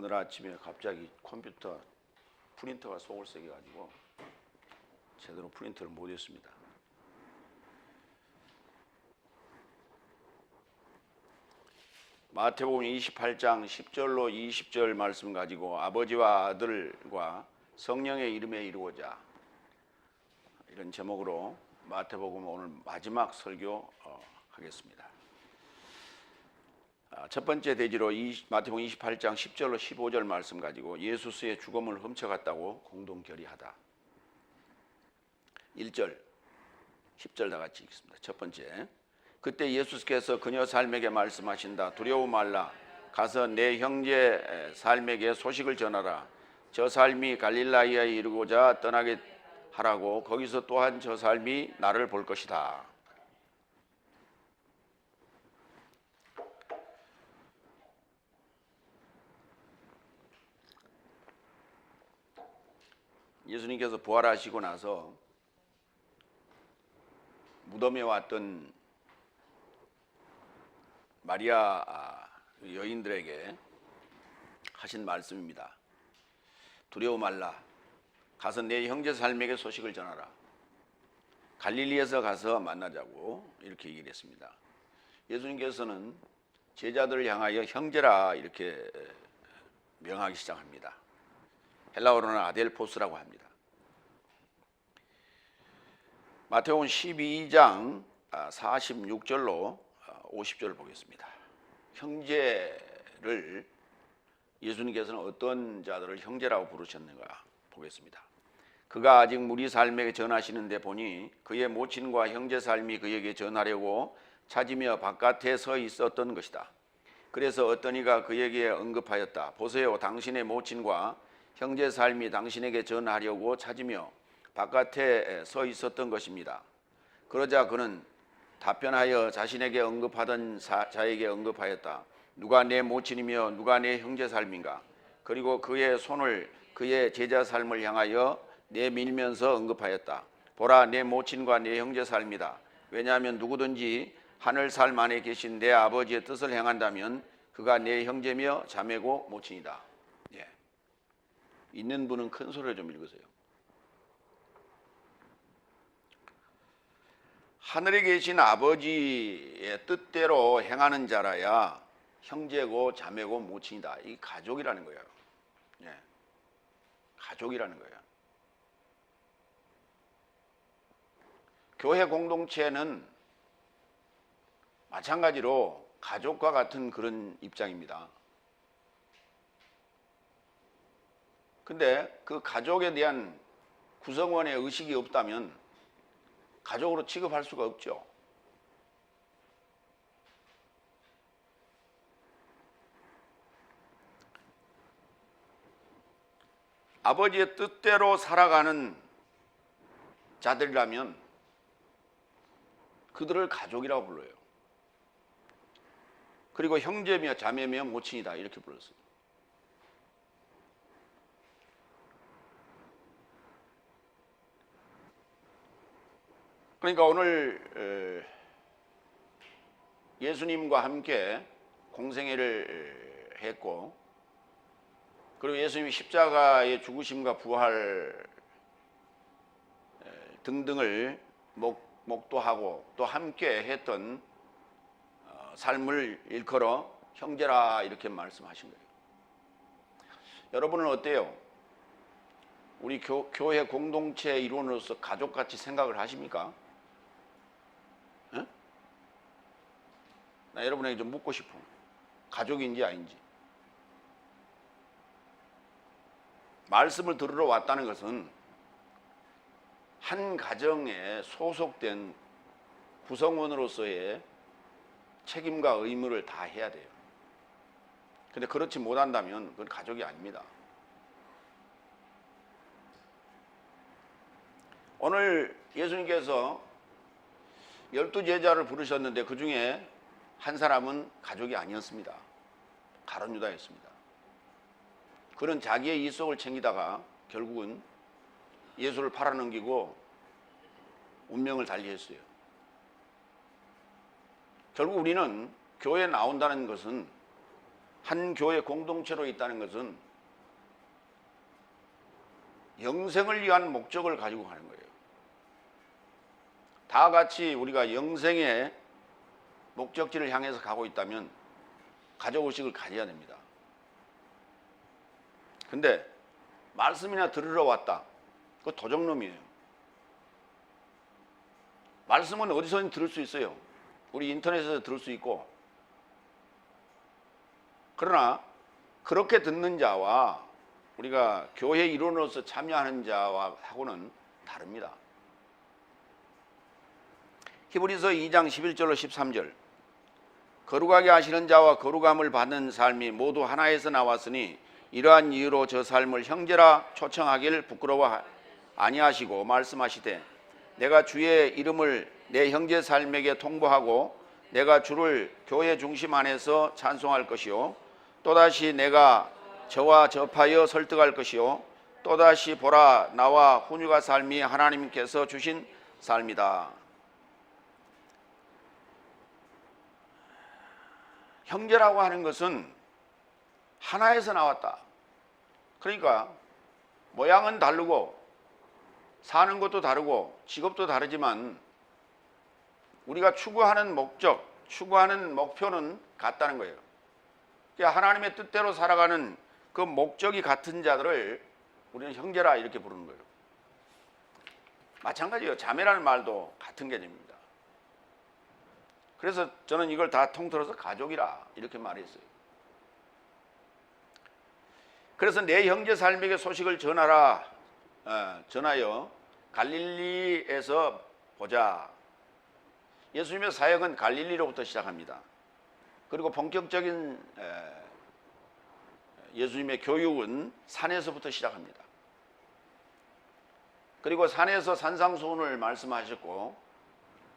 오늘 아침에 갑자기 컴퓨터 프린터가 속을 새겨가지고 제대로 프린터를 못 했습니다. 마태복음 28장 10절로 20절 말씀 가지고 아버지와 아들과 성령의 이름에 이루고자 이런 제목으로 마태복음 오늘 마지막 설교 하겠습니다. 첫 번째 대지로 마태복음 28장 10절로 15절 말씀 가지고 예수스의 죽음을 훔쳐갔다고 공동 결의하다. 1절 10절 다 같이 읽습니다. 첫 번째, 그때 예수께서 그녀 삶에게 말씀하신다. 두려워 말라. 가서 내 형제 삶에게 소식을 전하라. 저 삶이 갈릴라에 이르고자 떠나게 하라고. 거기서 또한 저 삶이 나를 볼 것이다. 예수님께서 부활하시고 나서 무덤에 왔던 마리아 여인들에게 하신 말씀입니다. 두려워 말라. 가서 내 형제 삶에게 소식을 전하라. 갈릴리에서 가서 만나자고 이렇게 얘기를 했습니다. 예수님께서는 제자들을 향하여 형제라 이렇게 명하기 시작합니다. 헬라어로는 아델포스라고 합니다. 마태복음 12장 46절로 50절을 보겠습니다. 형제를 예수님께서는 어떤 자들을 형제라고 부르셨는가 보겠습니다. 그가 아직 무리 삶에게 전하시는데 보니 그의 모친과 형제 삶이 그에게 전하려고 찾으며 바깥에 서 있었던 것이다. 그래서 어떤 이가 그에게 언급하였다. 보세요, 당신의 모친과 형제 삶이 당신에게 전하려고 찾으며 바깥에 서 있었던 것입니다. 그러자 그는 답변하여 자신에게 언급하던 자에게 언급하였다. 누가 내 모친이며 누가 내 형제 삶인가? 그리고 그의 손을 그의 제자 삶을 향하여 내밀면서 언급하였다. 보라, 내 모친과 내 형제 삶이다. 왜냐하면 누구든지 하늘 삶 안에 계신 내 아버지의 뜻을 행한다면 그가 내 형제며 자매고 모친이다. 있는 분은 큰 소리로 좀 읽으세요. 하늘에 계신 아버지의 뜻대로 행하는 자라야 형제고 자매고 모친이다. 이 가족이라는 거예요. 가족이라는 거예요. 교회 공동체는 마찬가지로 가족과 같은 그런 입장입니다. 근데 그 가족에 대한 구성원의 의식이 없다면 가족으로 취급할 수가 없죠. 아버지의 뜻대로 살아가는 자들이라면 그들을 가족이라고 불러요. 그리고 형제며 자매며 모친이다 이렇게 불렀어요. 그러니까 오늘 예수님과 함께 공생애를 했고, 그리고 예수님이 십자가의 죽으심과 부활 등등을 목도하고 또 함께 했던 삶을 일컬어 형제라 이렇게 말씀하신 거예요. 여러분은 어때요? 우리 교회 공동체 일원으로서 가족같이 생각을 하십니까? 나 여러분에게 좀 묻고 싶어. 가족인지 아닌지. 말씀을 들으러 왔다는 것은 한 가정에 소속된 구성원으로서의 책임과 의무를 다 해야 돼요. 근데 그렇지 못한다면 그건 가족이 아닙니다. 오늘 예수님께서 12제자를 부르셨는데 그 중에 한 사람은 가족이 아니었습니다. 가룟 유다였습니다. 그는 자기의 이속을 챙기다가 결국은 예수를 팔아넘기고 운명을 달리했어요. 결국 우리는 교회에 나온다는 것은 한 교회 공동체로 있다는 것은 영생을 위한 목적을 가지고 가는 거예요. 다 같이 우리가 영생의 목적지를 향해서 가고 있다면 가족의식을 가져야 됩니다. 근데 말씀이나 들으러 왔다. 그거 도적놈이에요. 말씀은 어디서든 들을 수 있어요. 우리 인터넷에서 들을 수 있고. 그러나 그렇게 듣는 자와 우리가 교회 일원으로서 참여하는 자하고는 다릅니다. 히브리서 2장 11절로 13절. 거룩하게 하시는 자와 거룩함을 받는 삶이 모두 하나에서 나왔으니 이러한 이유로 저 삶을 형제라 초청하길 부끄러워 아니하시고 말씀하시되 내가 주의 이름을 내 형제 삶에게 통보하고 내가 주를 교회 중심 안에서 찬송할 것이요 또다시 내가 저와 접하여 설득할 것이요 또다시 보라 나와 훈유가 삶이 하나님께서 주신 삶이다. 형제라고 하는 것은 하나에서 나왔다. 그러니까 모양은 다르고 사는 것도 다르고 직업도 다르지만 우리가 추구하는 목적, 추구하는 목표는 같다는 거예요. 그러니까 하나님의 뜻대로 살아가는 그 목적이 같은 자들을 우리는 형제라 이렇게 부르는 거예요. 마찬가지예요. 자매라는 말도 같은 개념입니다. 그래서 저는 이걸 다 통틀어서 가족이라 이렇게 말했어요. 그래서 내 형제 삶에게 소식을 전하여 갈릴리에서 보자. 예수님의 사역은 갈릴리로부터 시작합니다. 그리고 본격적인 예수님의 교육은 산에서부터 시작합니다. 그리고 산에서 산상수훈을 말씀하셨고,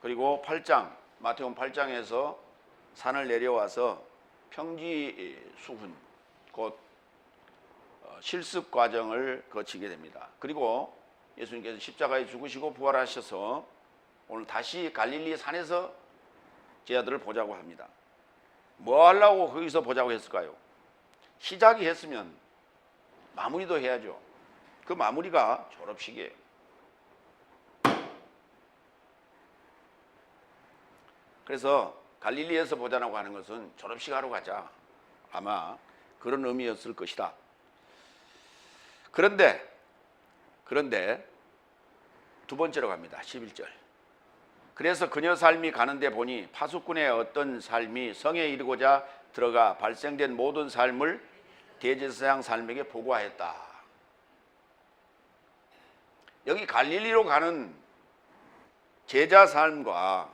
그리고 8장 마태복음 8장에서 산을 내려와서 평지수훈 곧 실습 과정을 거치게 됩니다. 그리고 예수님께서 십자가에 죽으시고 부활하셔서 오늘 다시 갈릴리 산에서 제자들을 보자고 합니다. 뭐 하려고 거기서 보자고 했을까요? 시작이 했으면 마무리도 해야죠. 그 마무리가 졸업식이에요. 그래서 갈릴리에서 보자라고 하는 것은 졸업식 하러 가자. 아마 그런 의미였을 것이다. 그런데 두 번째로 갑니다. 11절. 그래서 그녀 삶이 가는데 보니 파수꾼의 어떤 삶이 성에 이르고자 들어가 발생된 모든 삶을 대제사장 삶에게 보고하였다. 여기 갈릴리로 가는 제자 삶과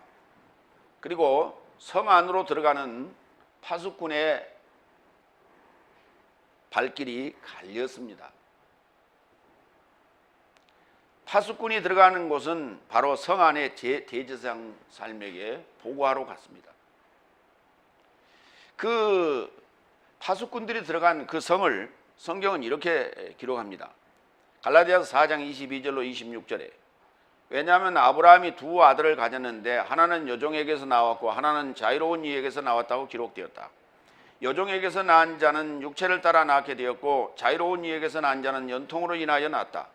그리고 성 안으로 들어가는 파수꾼의 발길이 갈렸습니다. 파수꾼이 들어가는 곳은 바로 성 안의 대제사장 삶에게 보고하러 갔습니다. 그 파수꾼들이 들어간 그 성을 성경은 이렇게 기록합니다. 갈라디아서 4장 22절로 26절에 왜냐하면 아브라함이 두 아들을 가졌는데 하나는 여종에게서 나왔고 하나는 자유로운 이에게서 나왔다고 기록되었다. 여종에게서 낳은 자는 육체를 따라 낳게 되었고 자유로운 이에게서 낳은 자는 연통으로 인하여 낳았다.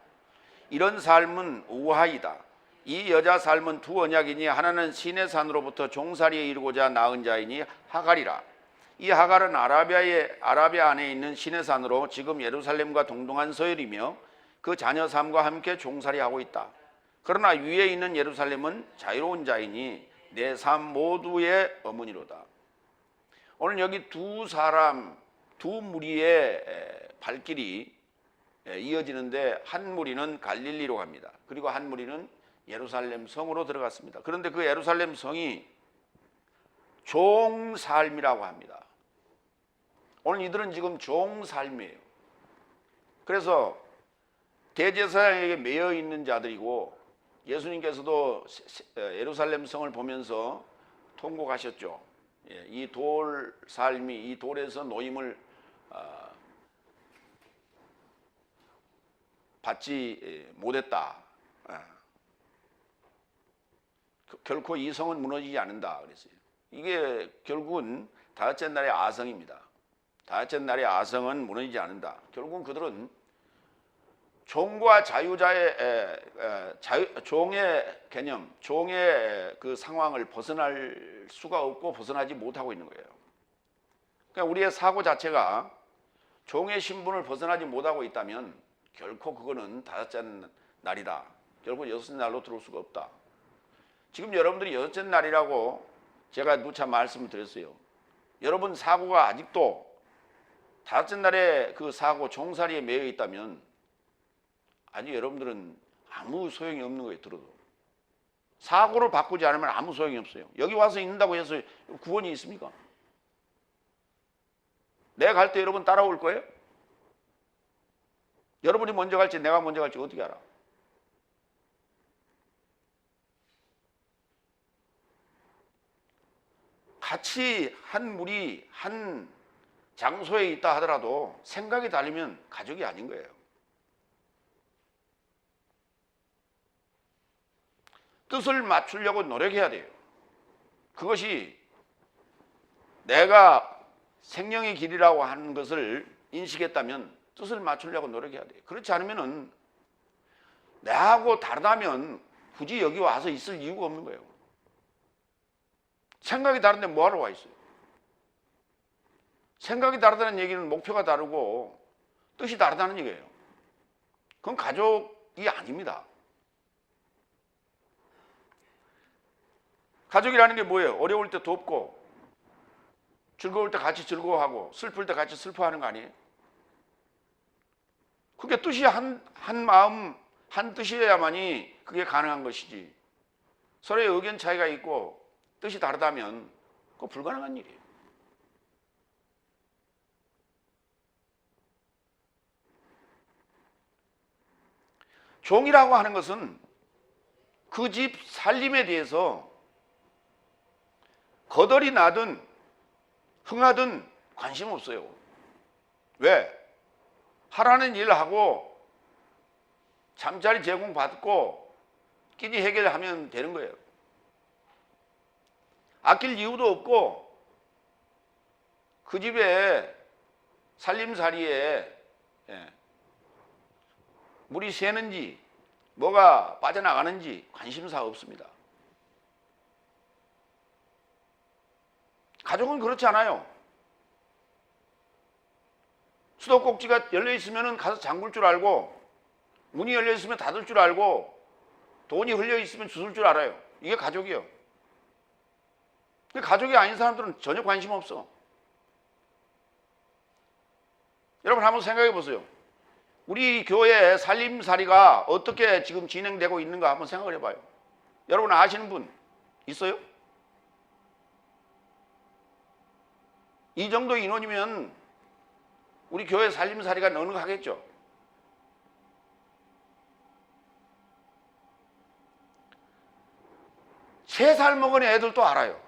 이런 삶은 우하이다. 이 여자 삶은 두 언약이니 하나는 시내 산으로부터 종살이에 이르고자 낳은 자이니 하갈이라. 이 하갈은 아라비아 안에 있는 시내 산으로 지금 예루살렘과 동등한 서열이며 그 자녀 삶과 함께 종살이하고 있다. 그러나 위에 있는 예루살렘은 자유로운 자이니 내 삶 모두의 어머니로다. 오늘 여기 두 무리의 발길이 이어지는데 한 무리는 갈릴리로 갑니다. 그리고 한 무리는 예루살렘 성으로 들어갔습니다. 그런데 그 예루살렘 성이 종삶이라고 합니다. 오늘 이들은 지금 종삶이에요. 그래서 대제사장에게 매여 있는 자들이고 예수님께서도 예루살렘 성을 보면서 통곡하셨죠. 이 돌 삶이 이 돌에서 노임을 받지 못했다. 결코 이 성은 무너지지 않는다 그랬어요. 이게 결국은 다섯째 날의 아성입니다. 다섯째 날의 아성은 무너지지 않는다. 결국은 그들은 종과 자유자의 종의 개념, 종의 그 상황을 벗어날 수가 없고 벗어나지 못하고 있는 거예요. 그러니까 우리의 사고 자체가 종의 신분을 벗어나지 못하고 있다면 결코 그거는 다섯째 날이다. 결국 여섯째 날로 들어올 수가 없다. 지금 여러분들이 여섯째 날이라고 제가 누차 말씀을 드렸어요. 여러분 사고가 아직도 다섯째 날에 그 사고 종살이에 매여 있다면 아직 여러분들은 아무 소용이 없는 거예요. 들어도 사고를 바꾸지 않으면 아무 소용이 없어요. 여기 와서 있는다고 해서 구원이 있습니까? 내가 갈 때 여러분 따라올 거예요? 여러분이 먼저 갈지 내가 먼저 갈지 어떻게 알아? 같이 한 무리 한 장소에 있다 하더라도 생각이 다르면 가족이 아닌 거예요. 뜻을 맞추려고 노력해야 돼요. 그것이 내가 생명의 길이라고 하는 것을 인식했다면 뜻을 맞추려고 노력해야 돼요. 그렇지 않으면 나하고 다르다면 굳이 여기 와서 있을 이유가 없는 거예요. 생각이 다른데 뭐하러 와 있어요? 생각이 다르다는 얘기는 목표가 다르고 뜻이 다르다는 얘기예요. 그건 가족이 아닙니다. 가족이라는 게 뭐예요? 어려울 때 돕고 즐거울 때 같이 즐거워하고 슬플 때 같이 슬퍼하는 거 아니에요? 그게 뜻이 한 마음 한 뜻이어야만이 그게 가능한 것이지 서로의 의견 차이가 있고 뜻이 다르다면 그거 불가능한 일이에요. 종이라고 하는 것은 그 집 살림에 대해서 거덜이 나든 흥하든 관심 없어요. 왜? 하라는 일을 하고 잠자리 제공받고 끼니 해결하면 되는 거예요. 아낄 이유도 없고 그 집에 살림살이에 물이 새는지 뭐가 빠져나가는지 관심사 없습니다. 가족은 그렇지 않아요. 수도꼭지가 열려있으면 가서 잠글 줄 알고 문이 열려있으면 닫을 줄 알고 돈이 흘려있으면 주술 줄 알아요. 이게 가족이에요. 근데 가족이 아닌 사람들은 전혀 관심 없어. 여러분 한번 생각해 보세요. 우리 교회 살림살이가 어떻게 지금 진행되고 있는가 한번 생각을 해봐요. 여러분 아시는 분 있어요? 이 정도 인원이면 우리 교회 살림살이가 넉넉하겠죠. 세 살 먹은 애들도 알아요.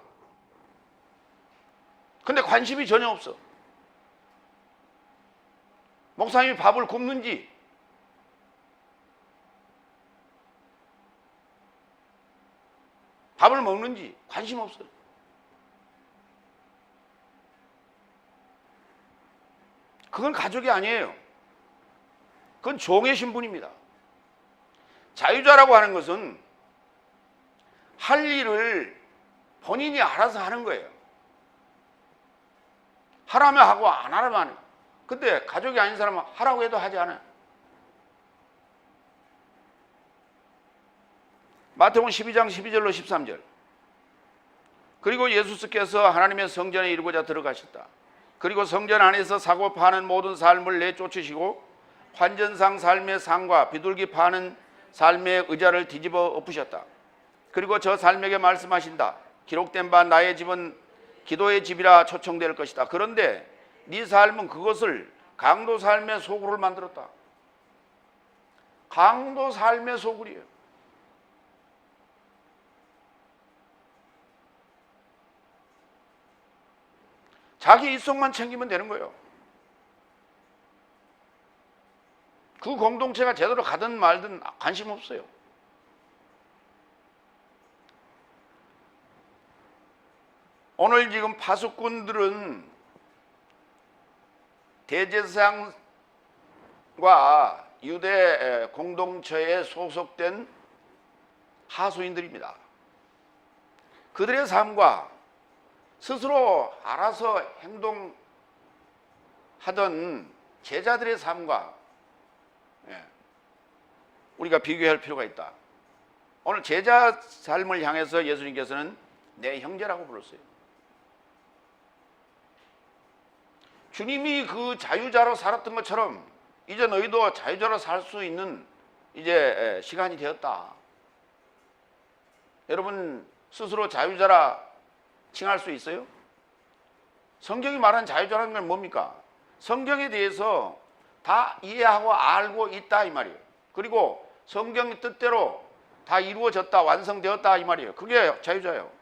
근데 관심이 전혀 없어. 목사님이 밥을 굽는지 밥을 먹는지 관심 없어요. 그건 가족이 아니에요. 그건 종의 신분입니다. 자유자라고 하는 것은 할 일을 본인이 알아서 하는 거예요. 하라면 하고 안 하라면 안 해요. 근데 가족이 아닌 사람은 하라고 해도 하지 않아요. 마태복음 12장 12절로 13절. 그리고 예수께서 하나님의 성전에 이루고자 들어가셨다. 그리고 성전 안에서 사고 파는 모든 삶을 내쫓으시고 환전상 삶의 상과 비둘기 파는 삶의 의자를 뒤집어 엎으셨다. 그리고 저 삶에게 말씀하신다. 기록된 바 나의 집은 기도의 집이라 초청될 것이다. 그런데 네 삶은 그것을 강도 삶의 소굴을 만들었다. 강도 삶의 소굴이에요. 자기 이성만 챙기면 되는 거예요. 그 공동체가 제대로 가든 말든 관심 없어요. 오늘 지금 파수꾼들은 대제사장과 유대 공동체에 소속된 하수인들입니다. 그들의 삶과 스스로 알아서 행동하던 제자들의 삶과 우리가 비교할 필요가 있다. 오늘 제자 삶을 향해서 예수님께서는 내 형제라고 불렀어요. 주님이 그 자유자로 살았던 것처럼 이제 너희도 자유자로 살 수 있는 이제 시간이 되었다. 여러분 스스로 자유자라 칭할 수 있어요? 성경이 말하는 자유자라는 건 뭡니까? 성경에 대해서 다 이해하고 알고 있다 이 말이에요. 그리고 성경의 뜻대로 다 이루어졌다, 완성되었다 이 말이에요. 그게 자유자예요.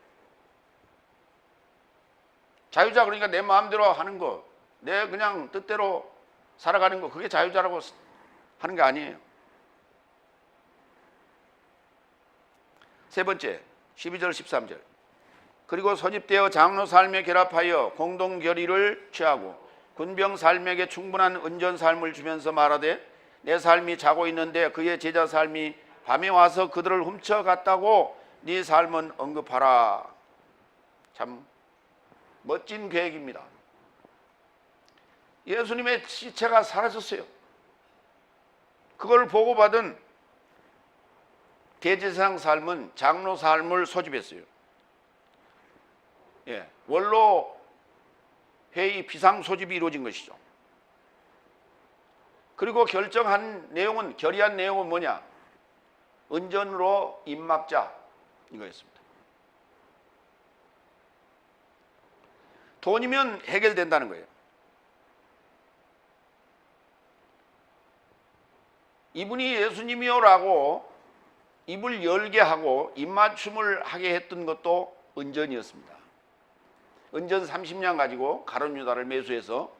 자유자 그러니까 내 마음대로 하는 거, 내 그냥 뜻대로 살아가는 거, 그게 자유자라고 하는 게 아니에요. 세 번째, 12절 13절. 그리고 소집되어 장로 삶에 결합하여 공동 결의를 취하고 군병 삶에게 충분한 은전 삶을 주면서 말하되 내 삶이 자고 있는데 그의 제자 삶이 밤에 와서 그들을 훔쳐갔다고 네 삶은 언급하라. 참 멋진 계획입니다. 예수님의 시체가 사라졌어요. 그걸 보고받은 대제사장 삶은 장로 삶을 소집했어요. 원로 회의 비상 소집이 이루어진 것이죠. 그리고 결정한 내용은, 결의한 내용은 뭐냐? 은전으로 입막자 이거였습니다. 돈이면 해결된다는 거예요. 이분이 예수님이요라고 입을 열게 하고 입맞춤을 하게 했던 것도 은전이었습니다. 은전 30냥 가지고 가룟 유다를 매수해서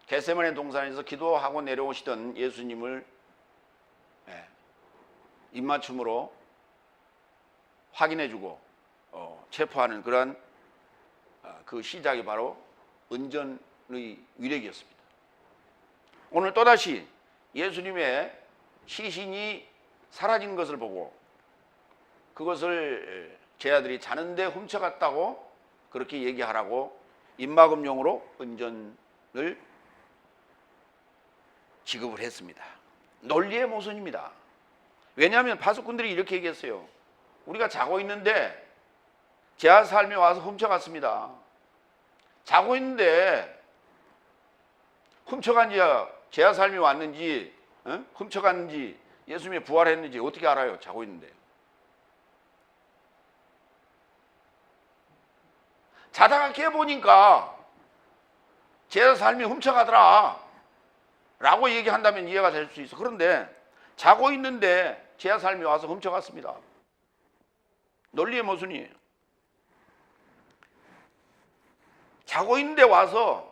겟세마네 동산에서 기도하고 내려오시던 예수님을 입맞춤으로 확인해주고 체포하는 그러한 그 시작이 바로 은전의 위력이었습니다. 오늘 또다시 예수님의 시신이 사라진 것을 보고 그것을 제 아들이 자는데 훔쳐갔다고 그렇게 얘기하라고 입막음용으로 은전을 지급을 했습니다. 논리의 모순입니다. 왜냐하면 파수꾼들이 이렇게 얘기했어요. 우리가 자고 있는데 제아 삶이 와서 훔쳐갔습니다. 자고 있는데 훔쳐간 지 제아 삶이 왔는지 훔쳐갔는지 예수님이 부활했는지 어떻게 알아요? 자고 있는데. 자다가 깨보니까 제아 삶이 훔쳐가더라 라고 얘기한다면 이해가 될 수 있어. 그런데 자고 있는데 제아 삶이 와서 훔쳐갔습니다. 논리의 모순이에요. 자고 있는데 와서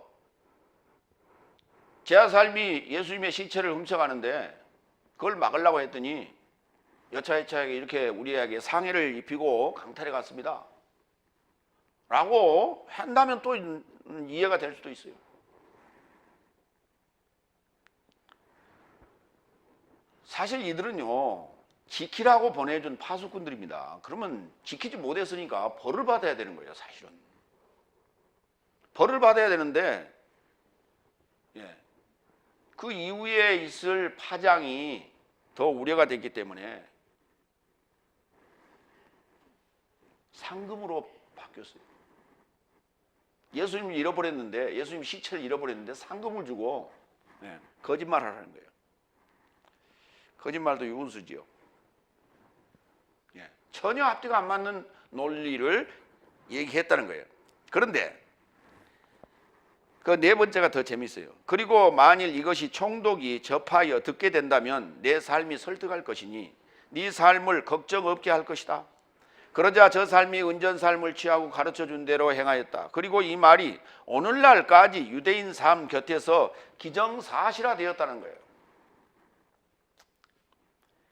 제아 삶이 예수님의 시체를 훔쳐가는데 그걸 막으려고 했더니 여차여차하게 이렇게 우리에게 상해를 입히고 강탈해 갔습니다 라고 한다면 또 이해가 될 수도 있어요. 사실 이들은요 지키라고 보내준 파수꾼들입니다. 그러면 지키지 못했으니까 벌을 받아야 되는 거예요. 사실은 벌을 받아야 되는데 그 이후에 있을 파장이 더 우려가 됐기 때문에 상금으로 바뀌었어요. 예수님을 잃어버렸는데, 예수님 시체를 잃어버렸는데 상금을 주고 거짓말하라는 거예요. 거짓말도 유분수지요. 전혀 앞뒤가 안 맞는 논리를 얘기했다는 거예요. 그런데 그 네 번째가 더 재밌어요. 그리고 만일 이것이 총독이 접하여 듣게 된다면 내 삶이 설득할 것이니 네 삶을 걱정 없게 할 것이다. 그러자 저 삶이 은전 삶을 취하고 가르쳐준 대로 행하였다. 그리고 이 말이 오늘날까지 유대인 삶 곁에서 기정사실화 되었다는 거예요.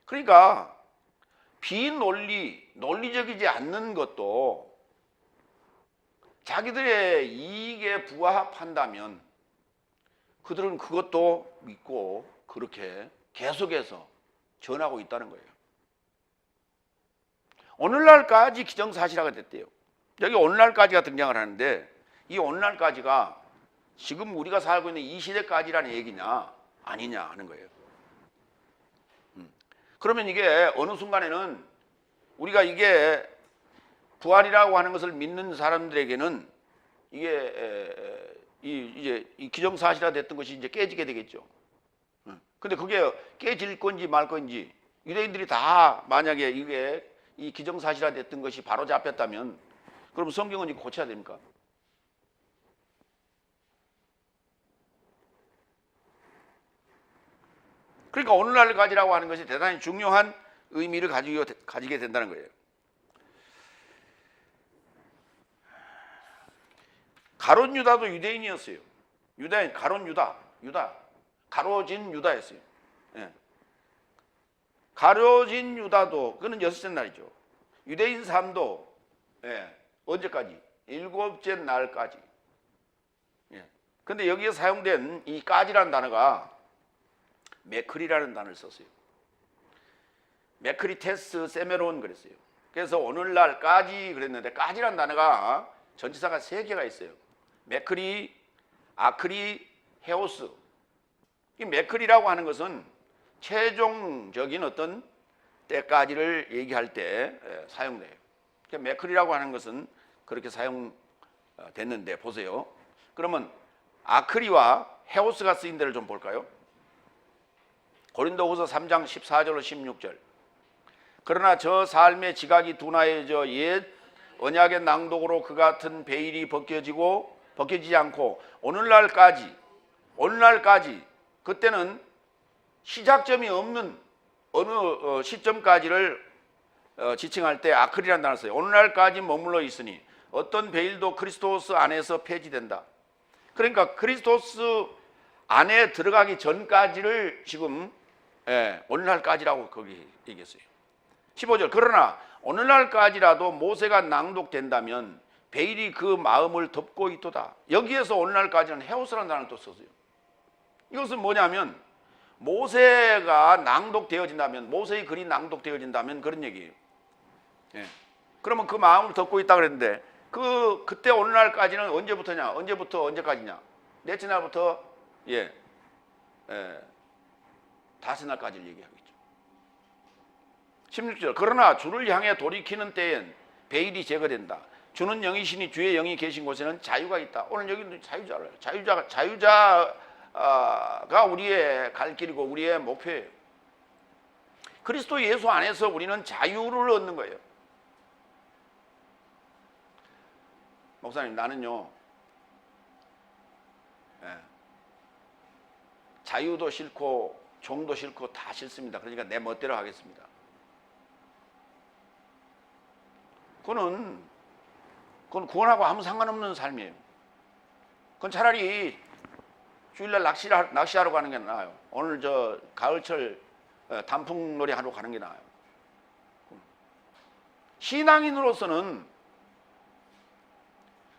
그러니까 비논리적이지 않는 것도 자기들의 이익에 부합한다면 그들은 그것도 믿고 그렇게 계속해서 전하고 있다는 거예요. 오늘날까지 기정사실화가 됐대요. 여기 오늘날까지가 등장을 하는데 이 오늘날까지가 지금 우리가 살고 있는 이 시대까지라는 얘기냐 아니냐 하는 거예요. 그러면 이게 어느 순간에는 우리가 이게 부활이라고 하는 것을 믿는 사람들에게는 이게 이제 이 기정사실화 됐던 것이 이제 깨지게 되겠죠. 근데 그게 깨질 건지 말 건지 유대인들이 다 만약에 이게 이 기정사실화 됐던 것이 바로 잡혔다면 그럼 성경은 이거 고쳐야 됩니까? 그러니까 오늘날까지라고 하는 것이 대단히 중요한 의미를 가지게 된다는 거예요. 가롯 유다도 유대인이었어요. 유다인, 가롯 유다, 가로진 유다였어요. 예. 가로진 유다도 그는 여섯째 날이죠. 유대인 삶도 언제까지? 일곱째 날까지. 근데 여기에 사용된 이 까지라는 단어가 메크리라는 단어를 썼어요. 메크리테스 세메론 그랬어요. 그래서 오늘날까지 그랬는데 까지라는 단어가 전치사가 3개가 있어요. 메크리, 아크리, 헤오스. 이 메크리라고 하는 것은 최종적인 어떤 때까지를 얘기할 때 사용돼요. 그러니까 메크리라고 하는 것은 그렇게 사용됐는데 보세요. 그러면 아크리와 헤오스가 쓰인 데를 좀 볼까요? 고린도후서 3장 14절로 16절. 그러나 저 삶의 지각이 둔하여져 옛 언약의 낭독으로 그 같은 베일이 벗겨지지 않고 오늘날까지 그때는 시작점이 없는 어느 시점까지를 지칭할 때 아크리라는 단어를 써요. 오늘날까지 머물러 있으니 어떤 베일도 그리스도스 안에서 폐지된다. 그러니까 그리스도스 안에 들어가기 전까지를 지금 오늘날까지라고 거기 얘기했어요. 15절. 그러나 오늘날까지라도 모세가 낭독된다면 베일이 그 마음을 덮고 있도다. 여기에서 오늘날까지는 헤오스라는 단어를 또 썼어요. 이것은 뭐냐면 모세가 낭독되어진다면, 모세의 글이 낭독되어진다면 그런 얘기예요. 그러면 그 마음을 덮고 있다 그랬는데 그때 오늘날까지는 언제부터냐? 언제부터 언제까지냐? 넷째 날부터 다섯 날까지를 얘기하겠죠. 16절. 그러나 주를 향해 돌이키는 때엔 베일이 제거된다. 주는 영이시니 주의 영이 계신 곳에는 자유가 있다. 오늘 여기는 자유자를 자유자가 우리의 갈 길이고 우리의 목표예요. 그리스도 예수 안에서 우리는 자유를 얻는 거예요. 목사님, 나는요 자유도 싫고 종도 싫고 다 싫습니다. 그러니까 내 멋대로 하겠습니다. 그건 구원하고 아무 상관없는 삶이에요. 그건 차라리 주일날 낚시하러 가는 게 나아요. 오늘 저 가을철 단풍놀이 하러 가는 게 나아요.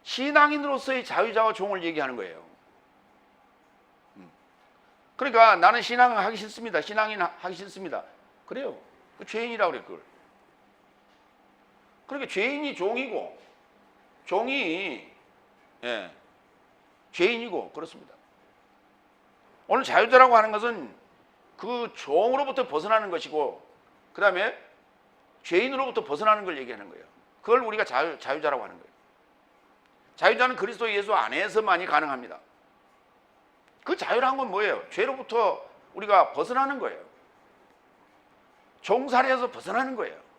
신앙인으로서의 자유자와 종을 얘기하는 거예요. 그러니까 나는 신앙 하기 싫습니다. 신앙인 하기 싫습니다. 그래요. 그 죄인이라고 그래 그걸. 그러니까 죄인이 종이고 종이 죄인이고 그렇습니다. 오늘 자유자라고 하는 것은 그 종으로부터 벗어나는 것이고 그 다음에 죄인으로부터 벗어나는 걸 얘기하는 거예요. 그걸 우리가 자유자라고 하는 거예요. 자유자는 그리스도 예수 안에서만이 가능합니다. 그 자유란 건 뭐예요? 죄로부터 우리가 벗어나는 거예요. 종살이에서 벗어나는 거예요.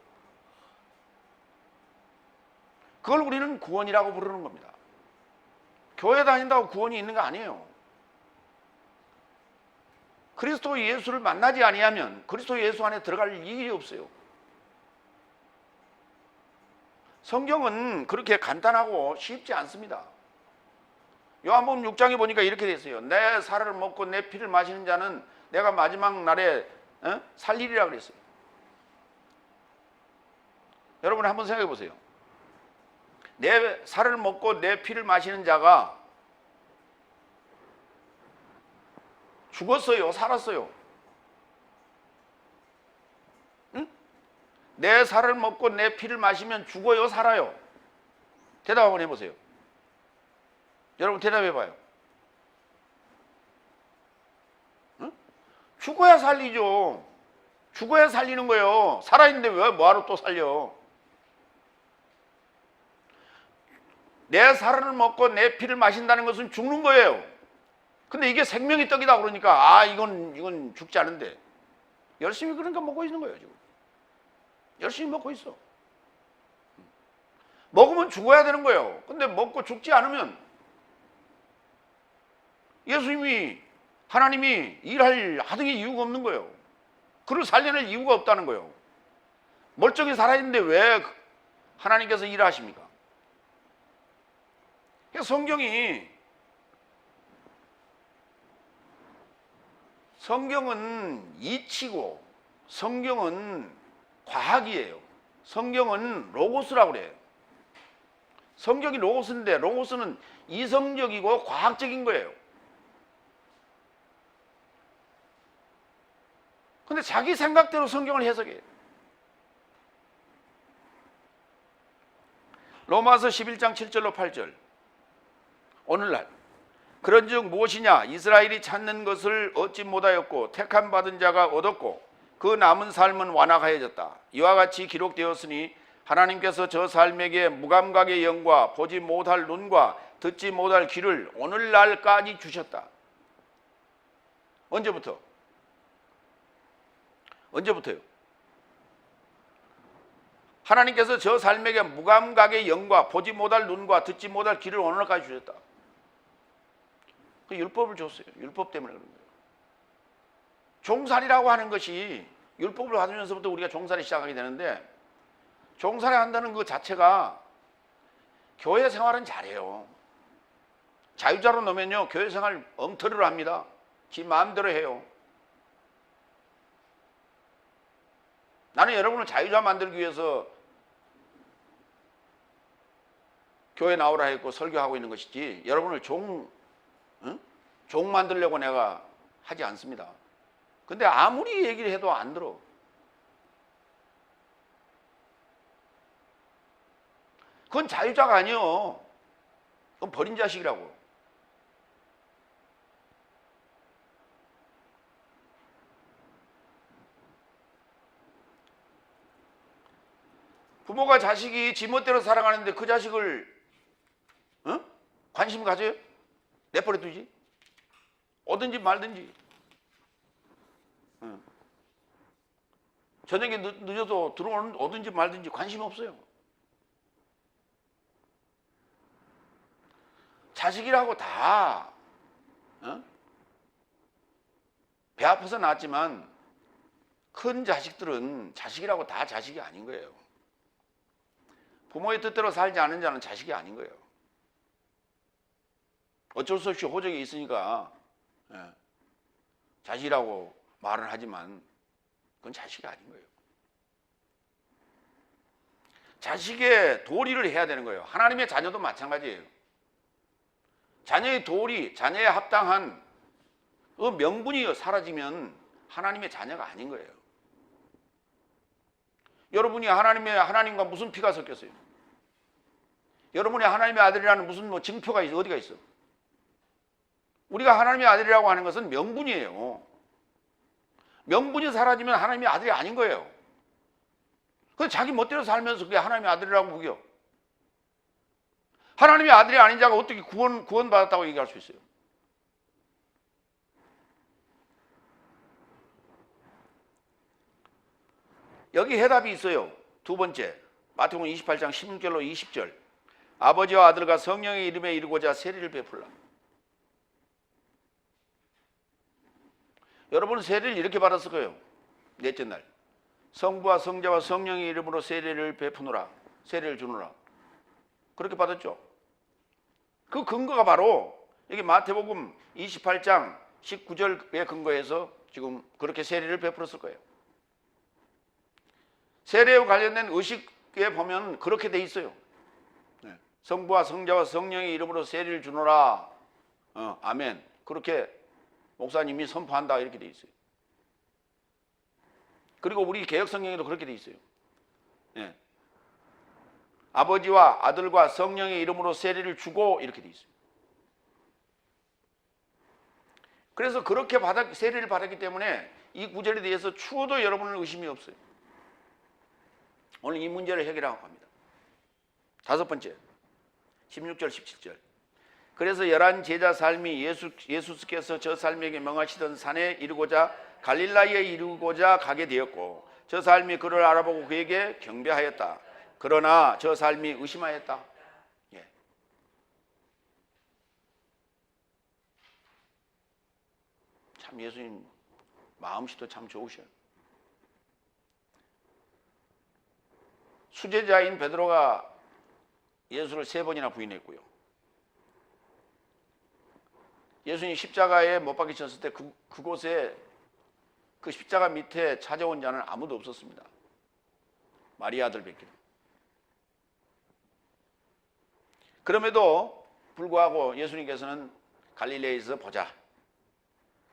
그걸 우리는 구원이라고 부르는 겁니다. 교회 다닌다고 구원이 있는 거 아니에요. 그리스도 예수를 만나지 아니하면 그리스도 예수 안에 들어갈 일이 없어요. 성경은 그렇게 간단하고 쉽지 않습니다. 요한복음 6장에 보니까 이렇게 돼 있어요. 내 살을 먹고 내 피를 마시는 자는 내가 마지막 날에 살리리라 그랬어요. 여러분 한번 생각해 보세요. 내 살을 먹고 내 피를 마시는 자가 죽었어요, 살았어요? 응? 내 살을 먹고 내 피를 마시면 죽어요, 살아요? 대답 한번 해보세요. 여러분 대답해봐요. 응? 죽어야 살리죠. 죽어야 살리는 거예요. 살아있는데 왜 뭐하러 또 살려? 내 살을 먹고 내 피를 마신다는 것은 죽는 거예요. 근데 이게 생명의 떡이다 그러니까 이건 죽지 않은데 열심히 그러니까 먹고 있는 거예요. 지금 열심히 먹고 있어. 먹으면 죽어야 되는 거예요. 근데 먹고 죽지 않으면 예수님이 하나님이 일할 하등의 이유가 없는 거예요. 그를 살려낼 이유가 없다는 거예요. 멀쩡히 살아있는데 왜 하나님께서 일하십니까? 성경은 이치고 성경은 과학이에요. 성경은 로고스라고 그래요. 성경이 로고스인데 로고스는 이성적이고 과학적인 거예요. 근데 자기 생각대로 성경을 해석해요. 로마서 11장 7절로 8절. 오늘날 그런즉 무엇이냐? 이스라엘이 찾는 것을 얻지 못하였고 택함 받은 자가 얻었고 그 남은 삶은 완악하여졌다. 이와 같이 기록되었으니 하나님께서 저 삶에게 무감각의 영과 보지 못할 눈과 듣지 못할 귀를 오늘날까지 주셨다. 언제부터? 언제부터요? 하나님께서 저 삶에게 무감각의 영과 보지 못할 눈과 듣지 못할 귀를 오늘까지 주셨다. 그 율법을 줬어요. 율법 때문에 그런 거예요. 종살이라고 하는 것이 율법을 받으면서부터 우리가 종살이 시작하게 되는데 종살이 한다는 그 자체가 교회 생활은 잘해요. 자유자로 놓으면요 교회 생활 엉터리로 합니다. 지 마음대로 해요. 나는 여러분을 자유자 만들기 위해서 교회 나오라 했고 설교하고 있는 것이지 여러분을 종 만들려고 내가 하지 않습니다. 근데 아무리 얘기를 해도 안 들어. 그건 자유자가 아니요. 그건 버린 자식이라고. 부모가 자식이 지멋대로 살아가는데 그 자식을 관심 가져요? 내버려 두지? 오든지 말든지. 저녁에 늦어도 들어오는 오든지 말든지 관심 없어요. 자식이라고 다 배 아파서 낳았지만 큰 자식들은 자식이라고 다 자식이 아닌 거예요. 부모의 뜻대로 살지 않은 자는 자식이 아닌 거예요. 어쩔 수 없이 호적이 있으니까 자식이라고 말은 하지만 그건 자식이 아닌 거예요. 자식의 도리를 해야 되는 거예요. 하나님의 자녀도 마찬가지예요. 자녀의 도리, 자녀에 합당한 그 명분이 사라지면 하나님의 자녀가 아닌 거예요. 여러분이 하나님과 무슨 피가 섞였어요? 여러분이 하나님의 아들이라는 무슨 증표가 있어? 어디가 있어? 우리가 하나님의 아들이라고 하는 것은 명분이에요. 명분이 사라지면 하나님의 아들이 아닌 거예요. 그래서 자기 멋대로 살면서 그게 하나님의 아들이라고 우겨. 하나님의 아들이 아닌 자가 어떻게 구원받았다고 얘기할 수 있어요? 여기 해답이 있어요. 두 번째, 마태복음 28장 16절로 20절. 아버지와 아들과 성령의 이름에 이르고자 세례를 베풀라. 여러분은 세례를 이렇게 받았을 거예요. 넷째 날 성부와 성자와 성령의 이름으로 세례를 베푸노라. 세례를 주노라. 그렇게 받았죠. 그 근거가 바로 여기 마태복음 28장 19절에 근거해서 지금 그렇게 세례를 베풀었을 거예요. 세례와 관련된 의식에 보면 그렇게 돼 있어요. 성부와 성자와 성령의 이름으로 세례를 주노라. 아멘. 그렇게 목사님이 선포한다 이렇게 돼 있어요. 그리고 우리 개혁 성경에도 그렇게 돼 있어요. 예. 아버지와 아들과 성령의 이름으로 세례를 주고 이렇게 돼 있어요. 그래서 그렇게 세례를 받았기 때문에 이 구절에 대해서 추호도 여러분은 의심이 없어요. 오늘 이 문제를 해결하고 합니다. 다섯 번째, 16절 17절. 그래서 11 제자 삶이 예수께서 저 삶에게 명하시던 산에 이르고자 갈릴라에 이르고자 가게 되었고 저 삶이 그를 알아보고 그에게 경배하였다. 그러나 저 삶이 의심하였다. 예. 참 예수님 마음씨도 참 좋으셔요. 수제자인 베드로가 예수를 3번이나 부인했고요. 예수님 십자가에 못 박히셨을 때 그곳에 그 십자가 밑에 찾아온 자는 아무도 없었습니다. 마리아 아들 뵙기는. 그럼에도 불구하고 예수님께서는 갈릴레에서 보자.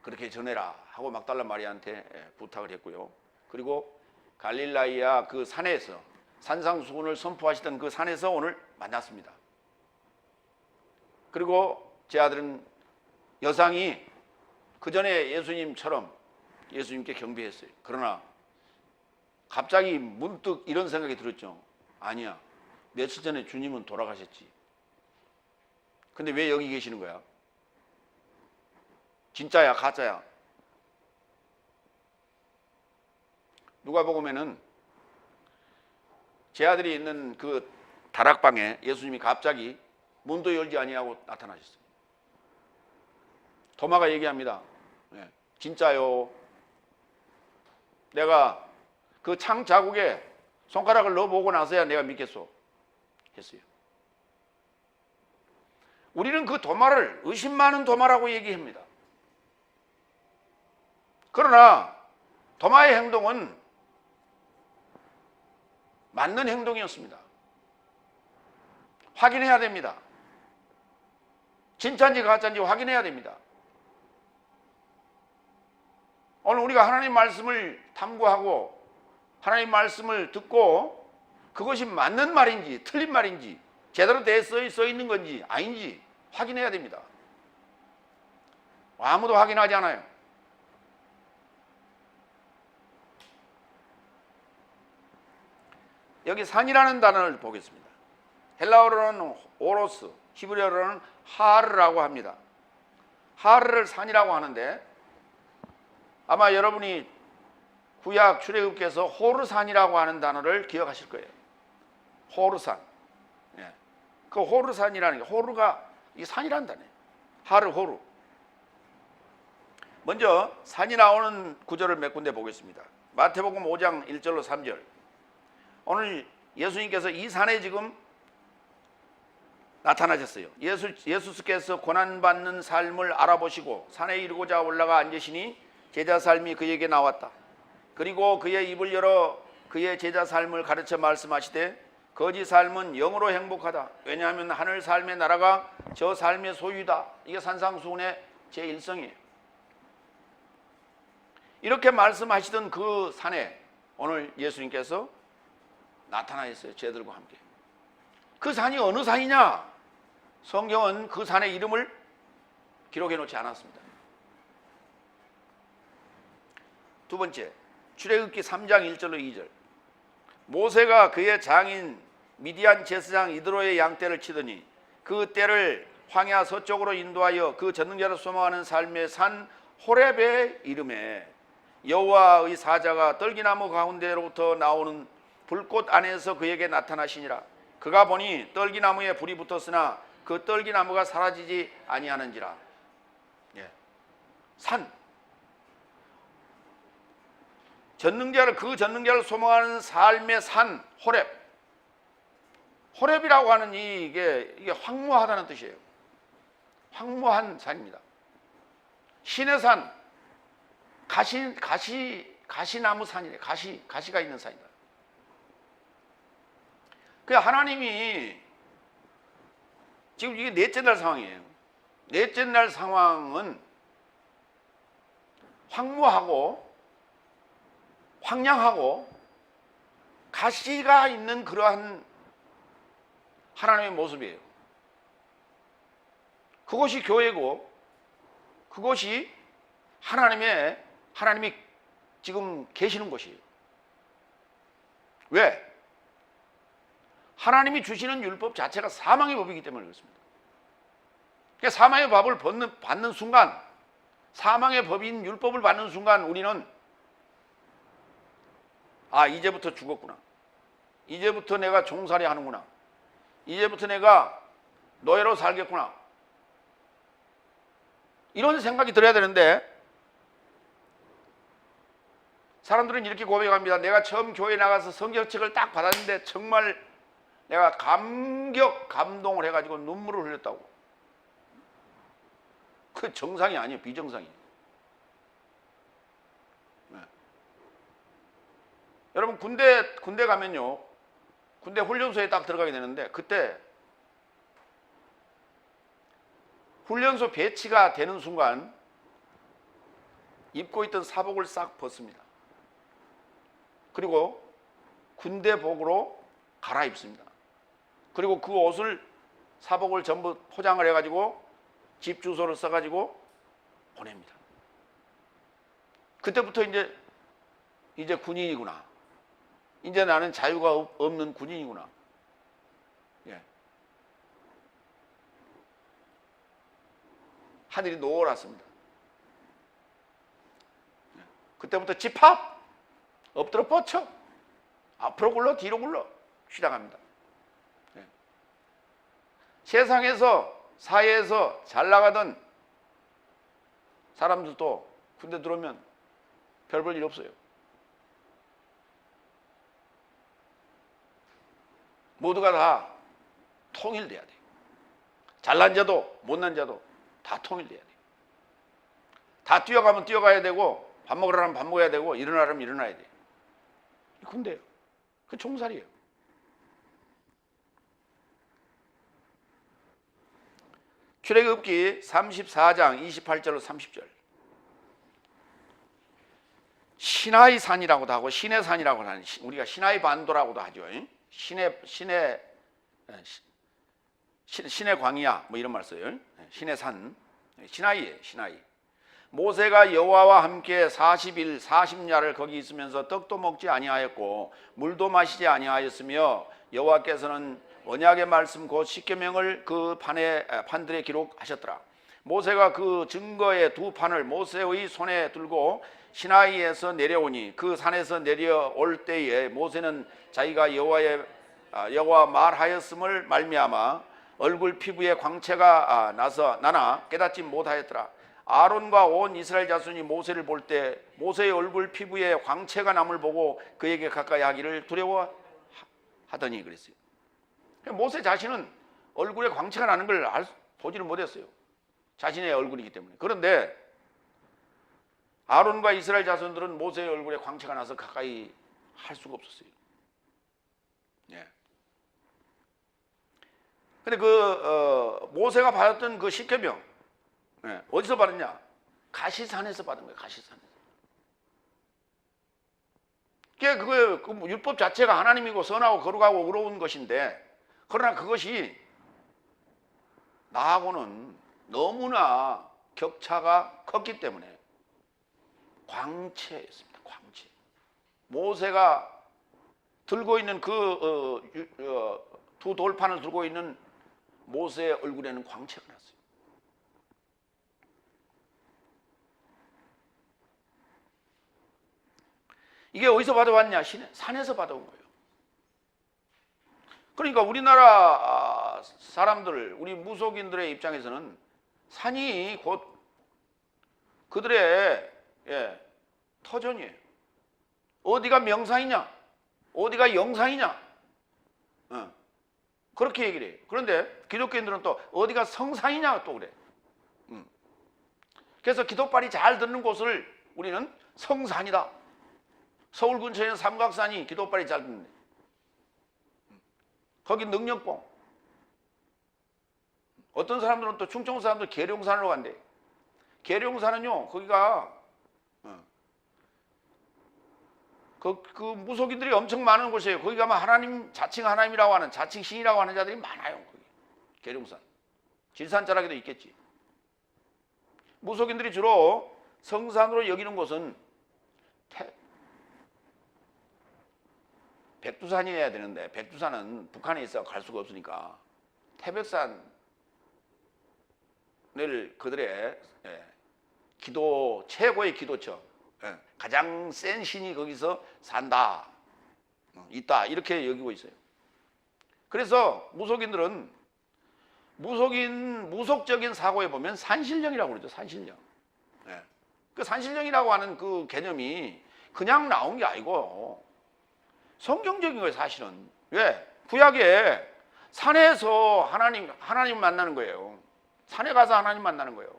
그렇게 전해라 하고 막달라 마리아한테 부탁을 했고요. 그리고 갈릴라이아 그 산에서 산상수훈을 선포하시던 그 산에서 오늘 만났습니다. 그리고 제 아들은 여상이 그 전에 예수님처럼 예수님께 경배했어요. 그러나 갑자기 문득 이런 생각이 들었죠. 아니야, 며칠 전에 주님은 돌아가셨지. 근데 왜 여기 계시는 거야? 진짜야 가짜야? 누가복음에는 제 아들이 있는 그 다락방에 예수님이 갑자기 문도 열지 아니하고 나타나셨어요. 도마가 얘기합니다. 네, 진짜요. 내가 그 창 자국에 손가락을 넣어보고 나서야 내가 믿겠소 했어요. 우리는 그 도마를 의심 많은 도마라고 얘기합니다. 그러나 도마의 행동은 맞는 행동이었습니다. 확인해야 됩니다. 진짜인지 가짜인지 확인해야 됩니다. 오늘 우리가 하나님 말씀을 탐구하고 하나님 말씀을 듣고 그것이 맞는 말인지 틀린 말인지 제대로 써 있는 건지 아닌지 확인해야 됩니다. 아무도 확인하지 않아요. 여기 산이라는 단어를 보겠습니다. 헬라어로는 오로스, 히브리어로는 하르라고 합니다. 하르를 산이라고 하는데 아마 여러분이 구약 출애굽기에서 호르산이라고 하는 단어를 기억하실 거예요. 호르산. 예. 그 호르산이라는 게 호르가 이 산이라는 단어예요. 하르 호르. 먼저 산이 나오는 구절을 몇 군데 보겠습니다. 마태복음 5장 1절로 3절. 오늘 예수님께서 이 산에 지금 나타나셨어요. 예수께서 고난받는 삶을 알아보시고 산에 이르고자 올라가 앉으시니 제자 삶이 그에게 나왔다. 그리고 그의 입을 열어 그의 제자 삶을 가르쳐 말씀하시되 거지 삶은 영으로 행복하다. 왜냐하면 하늘 삶의 나라가 저 삶의 소유다. 이게 산상수훈의 제1성이에요. 이렇게 말씀하시던 그 산에 오늘 예수님께서 나타나셨어요. 제들과 함께. 그 산이 어느 산이냐? 성경은 그 산의 이름을 기록해 놓지 않았습니다. 두 번째, 출애굽기 3장 1절로 2절. 모세가 그의 장인 미디안 제사장 이드로의 양떼를 치더니 그 떼를 황야 서쪽으로 인도하여 그 전능자를 소망하는 삶의 산 호렙의 이름에 여호와의 사자가 떨기나무 가운데로부터 나오는 불꽃 안에서 그에게 나타나시니라. 그가 보니 떨기나무에 불이 붙었으나 그 떨기나무가 사라지지 아니하는지라. 예. 산. 그 전능자를 소망하는 삶의 산 호렙. 호렙이라고 하는 이게 황무하다는 뜻이에요. 황무한 산입니다. 신의 산, 가시나무 산이래. 가시가 있는 산이다. 그 하나님이 지금 이게 넷째 날 상황이에요. 넷째 날 상황은 황무하고 황량하고 가시가 있는 그러한 하나님의 모습이에요. 그것이 교회고 그것이 하나님이 지금 계시는 곳이에요. 왜? 하나님이 주시는 율법 자체가 사망의 법이기 때문에 그렇습니다. 그러니까 사망의 법을 받는 순간, 사망의 법인 율법을 받는 순간 우리는 이제부터 죽었구나. 이제부터 내가 종살이 하는구나. 이제부터 내가 노예로 살겠구나. 이런 생각이 들어야 되는데 사람들은 이렇게 고백합니다. 내가 처음 교회에 나가서 성경책을 딱 받았는데 정말 내가 감동을 해가지고 눈물을 흘렸다고. 그 정상이 아니에요. 비정상이에요. 네. 여러분 군대 가면요. 군대 훈련소에 딱 들어가게 되는데 그때 훈련소 배치가 되는 순간 입고 있던 사복을 싹 벗습니다. 그리고 군대복으로 갈아입습니다. 그리고 그 옷을 사복을 전부 포장을 해가지고 집 주소를 써가지고 보냅니다. 그때부터 이제 군인이구나. 이제 나는 자유가 없는 군인이구나. 예. 하늘이 노랗습니다. 예. 그때부터 집합! 엎드려 뻗쳐! 앞으로 굴러 뒤로 굴러 시작합니다. 예. 세상에서 사회에서 잘 나가던 사람들도 군대 들어오면 별 볼 일 없어요. 모두가 다 통일돼야 돼요. 잘난 자도 못난 자도 다 통일돼야 돼요. 다 뛰어가면 뛰어가야 되고 밥 먹으라면 밥 먹어야 되고 일어나라면 일어나야 돼요. 군대예요. 그 총살이에요. 출애굽기 34장 28절로 30절. 시나이 산이라고도 하고 시내 산이라고 하는, 우리가 시나이 반도라고도 하죠. 시내 광야 뭐 이런 말 써요. 시내 산, 시나이예요. 시나이. 모세가 여호와와 함께 40일 40야를 거기 있으면서 떡도 먹지 아니하였고 물도 마시지 아니하였으며 여호와께서는 언약의 말씀 곧 십계명을 그 판들에 기록하셨더라. 모세가 그 증거의 두 판을 모세의 손에 들고 시나이에서 내려오니 그 산에서 내려올 때에 모세는 자기가 여호와 말하였음을 말미암아 얼굴 피부에 광채가 나나 깨닫지 못하였더라. 아론과 온 이스라엘 자손이 모세를 볼 때 모세의 얼굴 피부에 광채가 남을 보고 그에게 가까이 하기를 두려워하더니 그랬어요. 모세 자신은 얼굴에 광채가 나는 걸 보지를 못했어요. 자신의 얼굴이기 때문에. 그런데 아론과 이스라엘 자손들은 모세의 얼굴에 광채가 나서 가까이 할 수가 없었어요. 예. 근데 모세가 받았던 그 십계명, 예, 어디서 받았냐? 가시산에서 받은 거예요. 가시산에서. 그 율법 자체가 하나님이고 선하고 거룩하고 의로운 것인데, 그러나 그것이 나하고는 너무나 격차가 컸기 때문에 광채였습니다. 광채. 모세가 들고 있는 두 돌판을 들고 있는 모세의 얼굴에는 광채가 났어요. 이게 어디서 받아왔냐? 산에서 받아온 거예요. 그러니까 우리나라 사람들, 우리 무속인들의 입장에서는 산이 곧 그들의 터전이에요. 어디가 명상이냐? 어디가 영상이냐? 그렇게 얘기를 해요. 그런데 기독교인들은 또 어디가 성상이냐 또 그래. 그래서 기도빨이 잘 듣는 곳을 우리는 성산이다. 서울 근처에 있는 삼각산이 기도빨이 잘 듣는데 거기 능력봉. 어떤 사람들은 또 충청 사람들 계룡산으로 간대. 계룡산은요, 거기가 그 무속인들이 엄청 많은 곳이에요. 거기 가면 하나님, 자칭 하나님이라고 하는, 자칭 신이라고 하는 자들이 많아요. 거기 계룡산. 질산자락에도 있겠지. 무속인들이 주로 성산으로 여기는 곳은 백두산이어야 되는데, 백두산은 북한에 있어 갈 수가 없으니까 태백산을 그들의 기도, 최고의 기도처, 가장 센 신이 거기서 산다, 있다, 이렇게 여기고 있어요. 그래서 무속인들은 무속적인 사고에 보면 산신령이라고 그러죠. 산신령. 그 산신령이라고 하는 그 개념이 그냥 나온 게 아니고 성경적인 거예요, 사실은. 왜? 구약에 산에서 하나님 만나는 거예요. 산에 가서 하나님 만나는 거예요.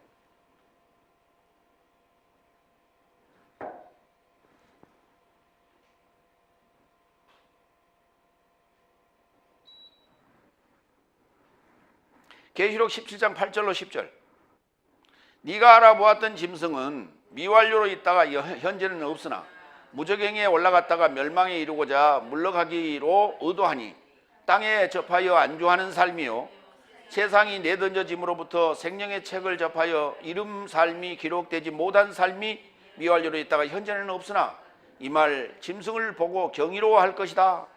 계시록 17장 8절로 10절. 네가 알아보았던 짐승은 미완료로 있다가 현재는 없으나 무저갱에 올라갔다가 멸망에 이르고자 물러가기로 의도하니 땅에 접하여 안주하는 삶이요 세상이 내던져짐으로부터 생명의 책을 접하여 이름 삶이 기록되지 못한 삶이 미완료로 있다가 현재는 없으나 이 말 짐승을 보고 경이로워할 것이다.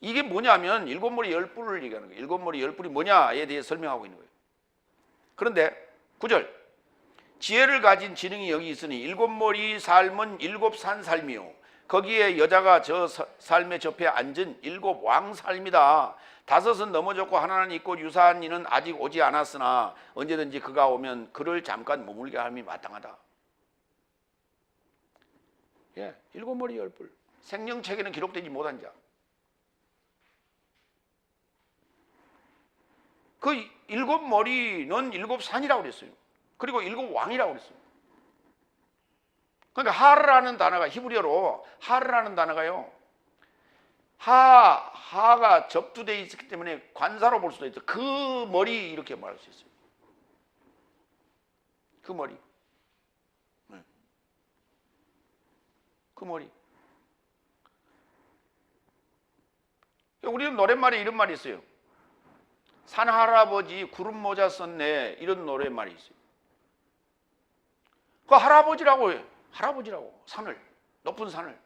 이게 뭐냐면 일곱 머리 열 뿔을 얘기하는 거예요. 일곱 머리 열 뿔이 뭐냐에 대해 설명하고 있는 거예요. 그런데 9절, 지혜를 가진 지능이 여기 있으니 일곱 머리 삶은 일곱 산 삶이요 거기에 여자가 저 삶에 접해 앉은 일곱 왕 삶이다. 다섯은 넘어졌고 하나는 있고 유사한 이는 아직 오지 않았으나 언제든지 그가 오면 그를 잠깐 머물게 함이 마땅하다. 일곱 머리 열 뿔, 생명책에는 기록되지 못한 자. 그 일곱 머리는 일곱 산이라고 그랬어요. 그리고 일곱 왕이라고 그랬어요. 그러니까 하라는 단어가 히브리어로 하라는 단어가요. 하가 접두되어 있기 때문에 관사로 볼 수도 있죠. 그 머리 이렇게 말할 수 있어요. 그 머리. 그 머리. 우리는 노랫말에 이런 말이 있어요. 산할아버지 구름 모자 썼네, 이런 노랫말이 있어요. 그 할아버지라고 해요. 할아버지라고. 산을, 높은 산을.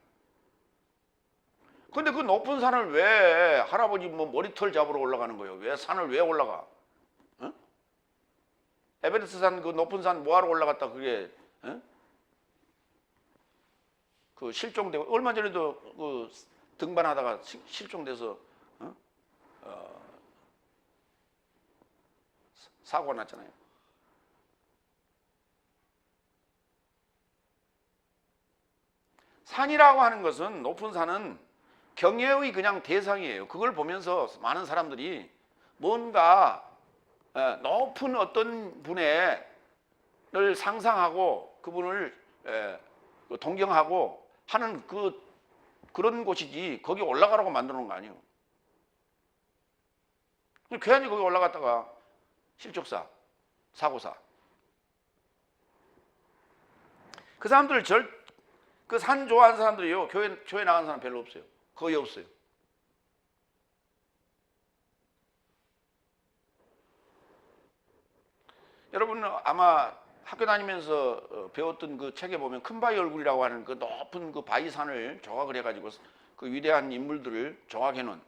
근데 그 높은 산을 왜 할아버지 머리털 잡으러 올라가는 거예요? 왜 산을 왜 올라가? 에베레스트 산, 그 높은 산 뭐하러 올라갔다 그게 그 실종되고, 얼마 전에도 그 등반하다가 실종돼서 사고가 났잖아요. 산이라고 하는 것은, 높은 산은 경외의 그냥 대상이에요. 그걸 보면서 많은 사람들이 뭔가 높은 어떤 분을 상상하고 그분을 동경하고 하는 그런 곳이지, 거기 올라가라고 만들어 놓은 거 아니에요. 괜히 거기 올라갔다가 실족사, 사고사. 그 사람들 그 산 좋아하는 사람들이요, 교회 나가는 사람 별로 없어요. 거의 없어요. 여러분은 아마 학교 다니면서 배웠던 그 책에 보면 큰 바위 얼굴이라고 하는 그 높은 그 바위 산을 조각을 해가지고 그 위대한 인물들을 조각해 놓은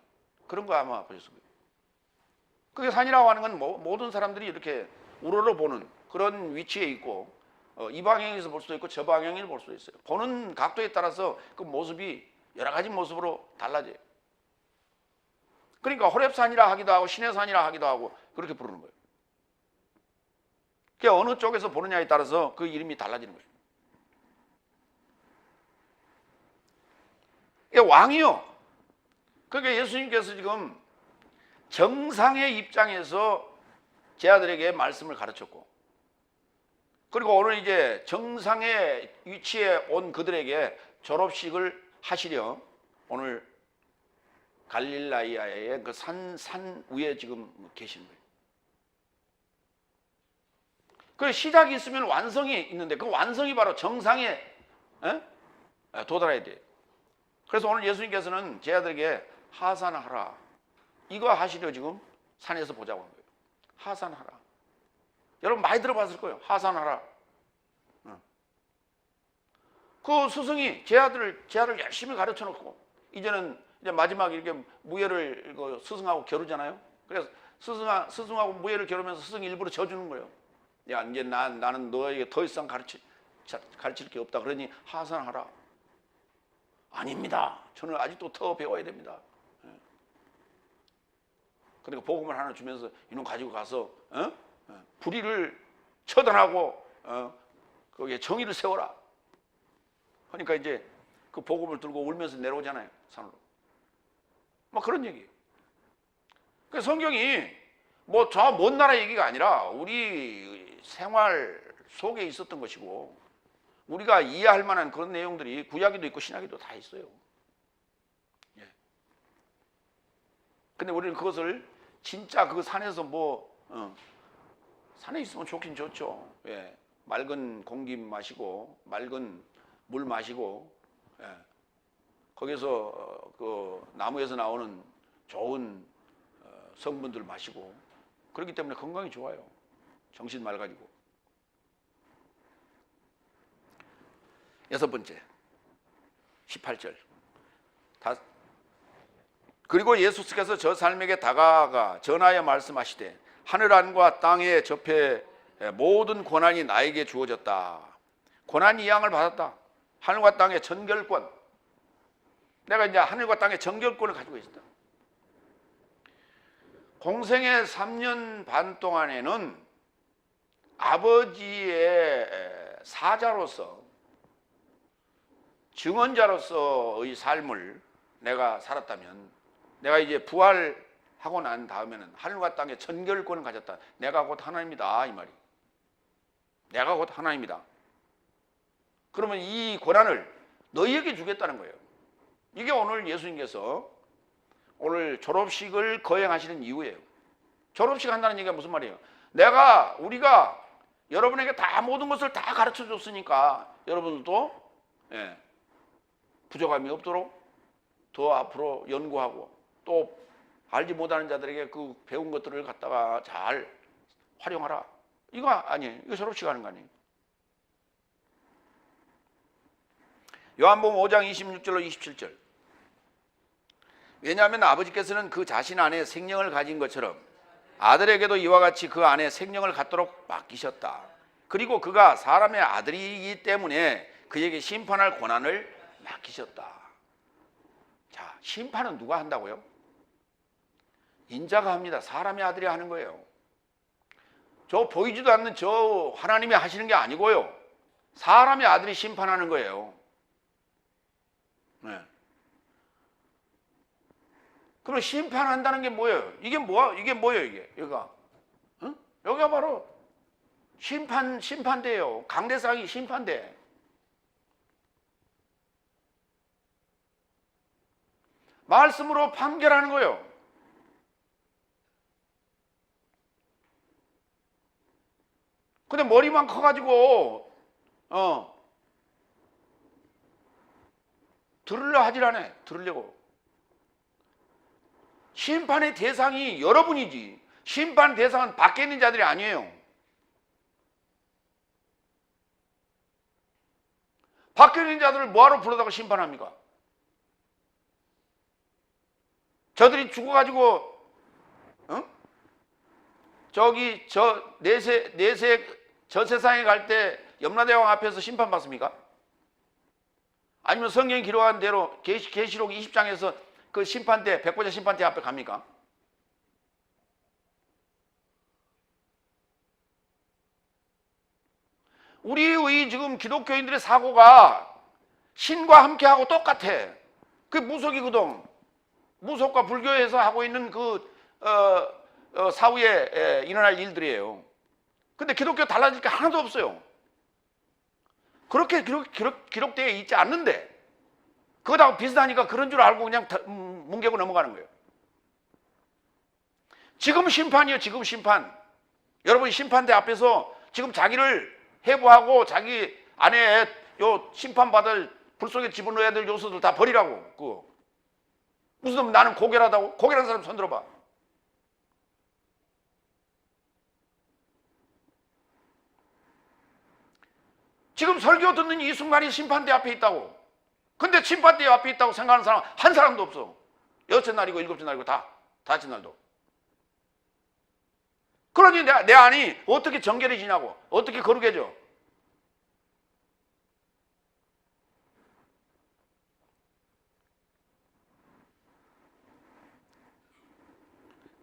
그런 거 아마 보셨을 거예요. 그게 산이라고 하는 건 모든 사람들이 이렇게 우러러 보는 그런 위치에 있고, 이 방향에서 볼 수도 있고 저 방향에서 볼 수도 있어요. 보는 각도에 따라서 그 모습이 여러 가지 모습으로 달라져요. 그러니까 호렙산이라 하기도 하고 시내산이라 하기도 하고 그렇게 부르는 거예요. 그게 어느 쪽에서 보느냐에 따라서 그 이름이 달라지는 거예요. 이게 왕이요. 그러니까 예수님께서 지금 정상의 입장에서 제 아들에게 말씀을 가르쳤고, 그리고 오늘 이제 정상의 위치에 온 그들에게 졸업식을 하시려 오늘 갈릴라야의 그 산 위에 지금 계시는 거예요. 그 시작이 있으면 완성이 있는데 그 완성이 바로 정상에 도달해야 돼요. 그래서 오늘 예수님께서는 제 아들에게 하산하라. 이거 하시려 지금 산에서 보자고 한 거예요. 하산하라. 여러분 많이 들어봤을 거예요. 하산하라. 그 스승이 제 아들을 열심히 가르쳐 놓고 이제는 이제 마지막 이렇게 무예를 스승하고 겨루잖아요. 그래서 스승하고 무예를 겨루면서 스승이 일부러 져주는 거예요. 야, 이제 나는 너에게 더 이상 가르칠 게 없다. 그러니 하산하라. 아닙니다. 저는 아직도 더 배워야 됩니다. 그러니까 복음을 하나 주면서 이놈 가지고 가서 불의를 처단하고 거기에 정의를 세워라. 그러니까 이제 그 복음을 들고 울면서 내려오잖아요. 산으로. 막 그런 얘기예요. 그 성경이 뭐 저 먼 나라 얘기가 아니라 우리 생활 속에 있었던 것이고 우리가 이해할 만한 그런 내용들이 구약에도 있고 신약에도 다 있어요. 예. 근데 우리는 그것을 진짜 그 산에서 산에 있으면 좋긴 좋죠. 예. 맑은 공기 마시고 맑은 물 마시고 거기서 그 나무에서 나오는 좋은 성분들 마시고 그렇기 때문에 건강이 좋아요. 정신 맑아지고. 6번째 18절 그리고 예수께서 저 사람에게 다가가 전하여 말씀하시되 하늘 안과 땅에 접해 모든 권한이 나에게 주어졌다. 권한이 이 양을 받았다. 하늘과 땅의 전결권. 내가 이제 하늘과 땅의 전결권을 가지고 있었다. 공생의 3년 반 동안에는 아버지의 사자로서 증언자로서의 삶을 내가 살았다면 내가 이제 부활하고 난 다음에는 하늘과 땅의 전결권을 가졌다. 내가 곧 하나님이다 이 말이. 내가 곧 하나님이다. 그러면 이 권한을 너희에게 주겠다는 거예요. 이게 오늘 예수님께서 오늘 졸업식을 거행하시는 이유예요. 졸업식 한다는 얘기가 무슨 말이에요? 우리가 여러분에게 다 모든 것을 다 가르쳐 줬으니까 여러분들도 부족함이 없도록 더 앞으로 연구하고 또 알지 못하는 자들에게 그 배운 것들을 갖다가 잘 활용하라. 이거 아니에요. 이거 졸업식 하는 거 아니에요. 요한복음 5장 26절로 27절. 왜냐하면 아버지께서는 그 자신 안에 생명을 가진 것처럼 아들에게도 이와 같이 그 안에 생명을 갖도록 맡기셨다. 그리고 그가 사람의 아들이기 때문에 그에게 심판할 권한을 맡기셨다. 자, 심판은 누가 한다고요? 인자가 합니다. 사람의 아들이 하는 거예요. 저 보이지도 않는 저 하나님이 하시는 게 아니고요. 사람의 아들이 심판하는 거예요. 네. 그럼 심판한다는 게 뭐예요? 이게 뭐예요, 이게? 여기가. 응? 여기가 바로 심판대예요. 강대상이 심판대. 말씀으로 판결하는 거예요. 근데 머리만 커가지고 들으려 하질 않아. 들으려고. 심판의 대상이 여러분이지 심판 대상은 밖에 있는 자들이 아니에요. 밖에 있는 자들을 뭐하러 불러다가 심판합니까? 저들이 죽어가지고 저 세상에 갈 때 염라대왕 앞에서 심판받습니까? 아니면 성경이 기록한 대로 계시록 20장에서 그 심판대, 백보자 심판대 앞에 갑니까? 우리의 지금 기독교인들의 사고가 신과 함께하고 똑같아. 그게 무속이거든. 무속과 불교에서 하고 있는 그 사후에 일어날 일들이에요. 근데 기독교 달라질 게 하나도 없어요. 그렇게 기록되어 있지 않는데 그거하고 비슷하니까 그런 줄 알고 그냥 뭉개고 넘어가는 거예요. 지금 심판이요, 지금 심판. 여러분이 심판대 앞에서 지금 자기를 해부하고 자기 안에 요 심판받을 불 속에 집어넣어야 될 요소들 다 버리라고. 그거. 무슨 나는 고결하다고? 고결한 사람 손 들어봐. 지금 설교 듣는 이 순간이 심판대 앞에 있다고. 근데 심판대 앞에 있다고 생각하는 사람 한 사람도 없어. 여섯째 날이고 일곱째 날이고 다 다섯째 날도. 그러니 내 안이 어떻게 정결해지냐고. 어떻게 거룩해져.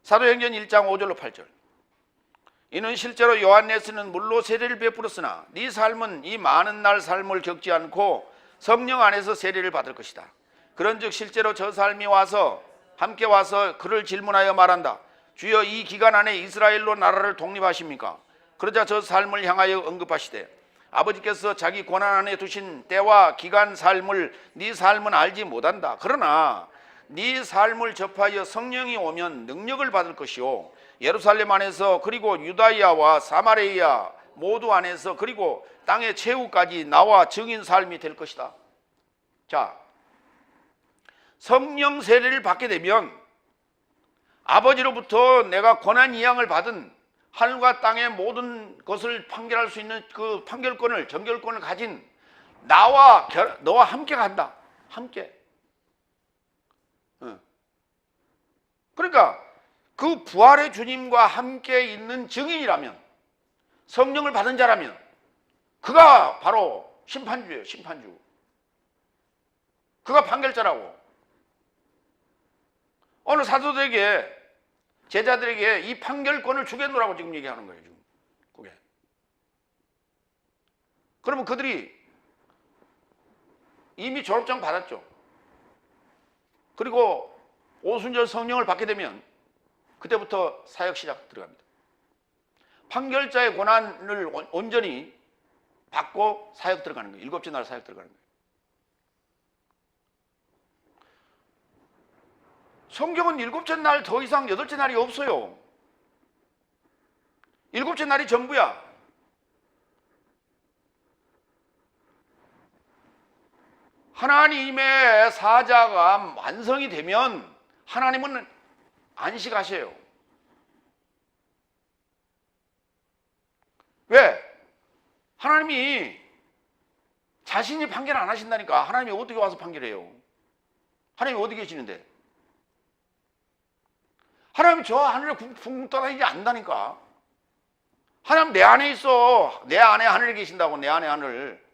사도행전 1장 5절로 8절. 이는 실제로 요한네스는 물로 세례를 베풀었으나 네 삶은 이 많은 날 삶을 겪지 않고 성령 안에서 세례를 받을 것이다. 그런즉 실제로 저 삶이 와서 함께 와서 그를 질문하여 말한다. 주여 이 기간 안에 이스라엘로 나라를 독립하십니까? 그러자 저 삶을 향하여 언급하시되 아버지께서 자기 권한 안에 두신 때와 기간 삶을 네 삶은 알지 못한다. 그러나 네 삶을 접하여 성령이 오면 능력을 받을 것이요 예루살렘 안에서 그리고 유다야와 사마리아 모두 안에서 그리고 땅의 최후까지 나와 증인 삶이 될 것이다. 자, 성령 세례를 받게 되면 아버지로부터 내가 권한 이양을 받은 하늘과 땅의 모든 것을 판결할 수 있는 그 판결권을 정결권을 가진 너와 함께 간다. 함께. 그러니까 그 부활의 주님과 함께 있는 증인이라면, 성령을 받은 자라면 그가 바로 심판주예요. 심판주. 그가 판결자라고. 오늘 사도들에게, 제자들에게 이 판결권을 주겠노라고 지금 얘기하는 거예요. 지금 그게. 그러면 그들이 이미 졸업장 받았죠. 그리고 오순절 성령을 받게 되면 그때부터 사역 시작 들어갑니다. 판결자의 권한을 온전히 받고 사역 들어가는 거예요. 일곱째 날 사역 들어가는 거예요. 성경은 일곱째 날 더 이상 여덟째 날이 없어요. 일곱째 날이 전부야. 하나님의 사자가 완성이 되면 하나님은 안식하셔요. 왜? 하나님이 자신이 판결 안 하신다니까. 하나님이 어떻게 와서 판결해요? 하나님이 어디 계시는데? 하나님 저 하늘에 붕붕 떠다니지 않는다니까. 하나님 내 안에 있어. 내 안에 하늘에 계신다고. 내 안에 하늘.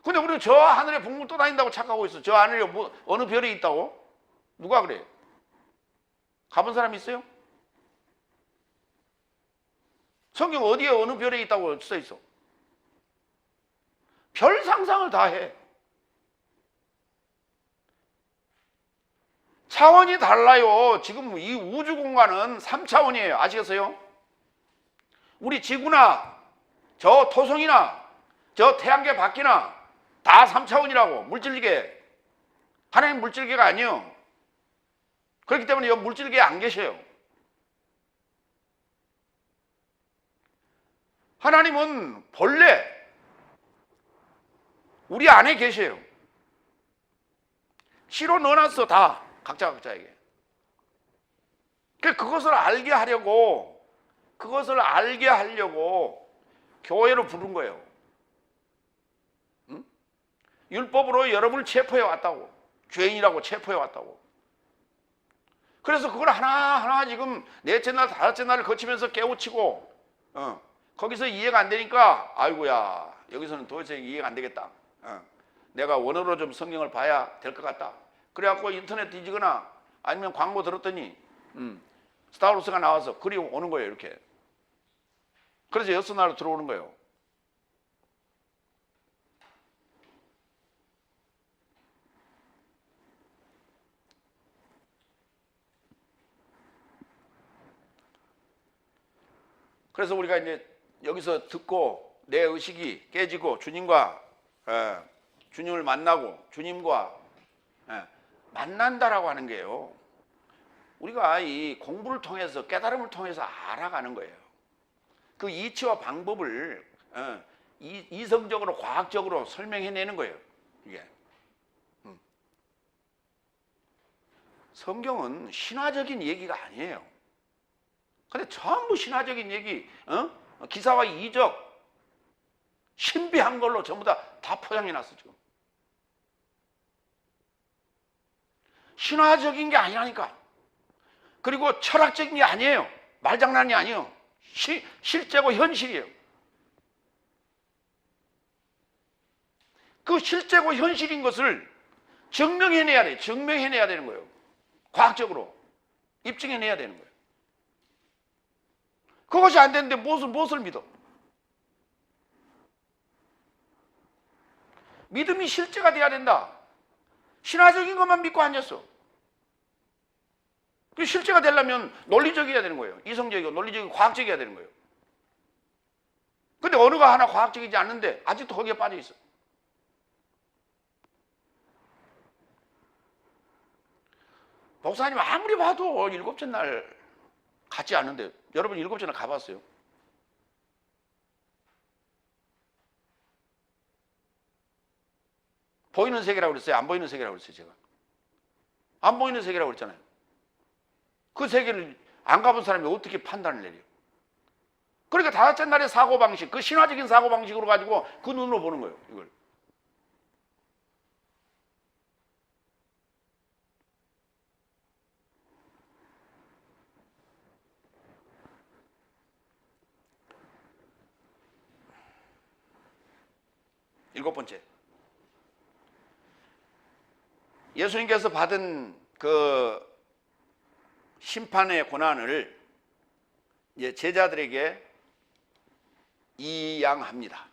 근데 우리는 저 하늘에 붕붕 떠다닌다고 착각하고 있어. 저 하늘에 어느 별에 있다고? 누가 그래? 가본 사람 있어요? 성경 어디에 어느 별에 있다고 써 있어? 별 상상을 다 해. 차원이 달라요. 지금 이 우주 공간은 3차원이에요. 아시겠어요? 우리 지구나 저 토성이나 저 태양계 밖이나 다 3차원이라고. 물질계. 하나님 물질계가 아니에요. 그렇기 때문에 이 물질계에 안 계셔요. 하나님은 본래 우리 안에 계셔요. 시로 넣어놨어. 다 각자에게. 그것을 알게 하려고 교회로 부른 거예요. 응? 율법으로 여러분을 체포해 왔다고. 죄인이라고 체포해 왔다고. 그래서 그걸 하나하나 지금 넷째 날, 다섯째 날을 거치면서 깨우치고 거기서 이해가 안 되니까 아이고야 여기서는 도대체 이해가 안 되겠다. 내가 원어로 좀 성경을 봐야 될 것 같다. 그래갖고 인터넷 뒤지거나 아니면 광고 들었더니 스타워스가 나와서 글이 오는 거예요. 이렇게. 그래서 여섯 날로 들어오는 거예요. 그래서 우리가 이제 여기서 듣고 내 의식이 깨지고 주님을 만나고 주님과 만난다라고 하는 게요. 우리가 이 공부를 통해서 깨달음을 통해서 알아가는 거예요. 그 이치와 방법을 이성적으로 과학적으로 설명해내는 거예요. 이게 성경은 신화적인 얘기가 아니에요. 근데 전부 신화적인 얘기, 기사와 이적, 신비한 걸로 전부 다 포장해놨어 지금. 신화적인 게 아니라니까. 그리고 철학적인 게 아니에요. 말장난이 아니에요. 실제고 현실이에요. 그 실제고 현실인 것을 증명해내야 돼. 증명해내야 되는 거예요. 과학적으로 입증해내야 되는 거예요. 그것이 안 되는데 무엇을 믿어? 믿음이 실제가 돼야 된다. 신화적인 것만 믿고 앉았어. 그 실제가 되려면 논리적이어야 되는 거예요. 이성적이고 논리적이고 과학적이어야 되는 거예요. 근데 어느가 하나 과학적이지 않는데 아직도 거기에 빠져 있어. 목사님 아무리 봐도 일곱째 날 같지 않은데 여러분 일곱째 날 가봤어요? 보이는 세계라고 그랬어요? 안 보이는 세계라고 그랬어요? 제가 안 보이는 세계라고 그랬잖아요. 그 세계를 안 가본 사람이 어떻게 판단을 내려요? 그러니까 다섯째 날의 사고방식, 그 신화적인 사고방식으로 가지고 그 눈으로 보는 거예요. 이걸. 일곱 번째, 예수님께서 받은 그 심판의 고난을 이제 제자들에게 이양합니다.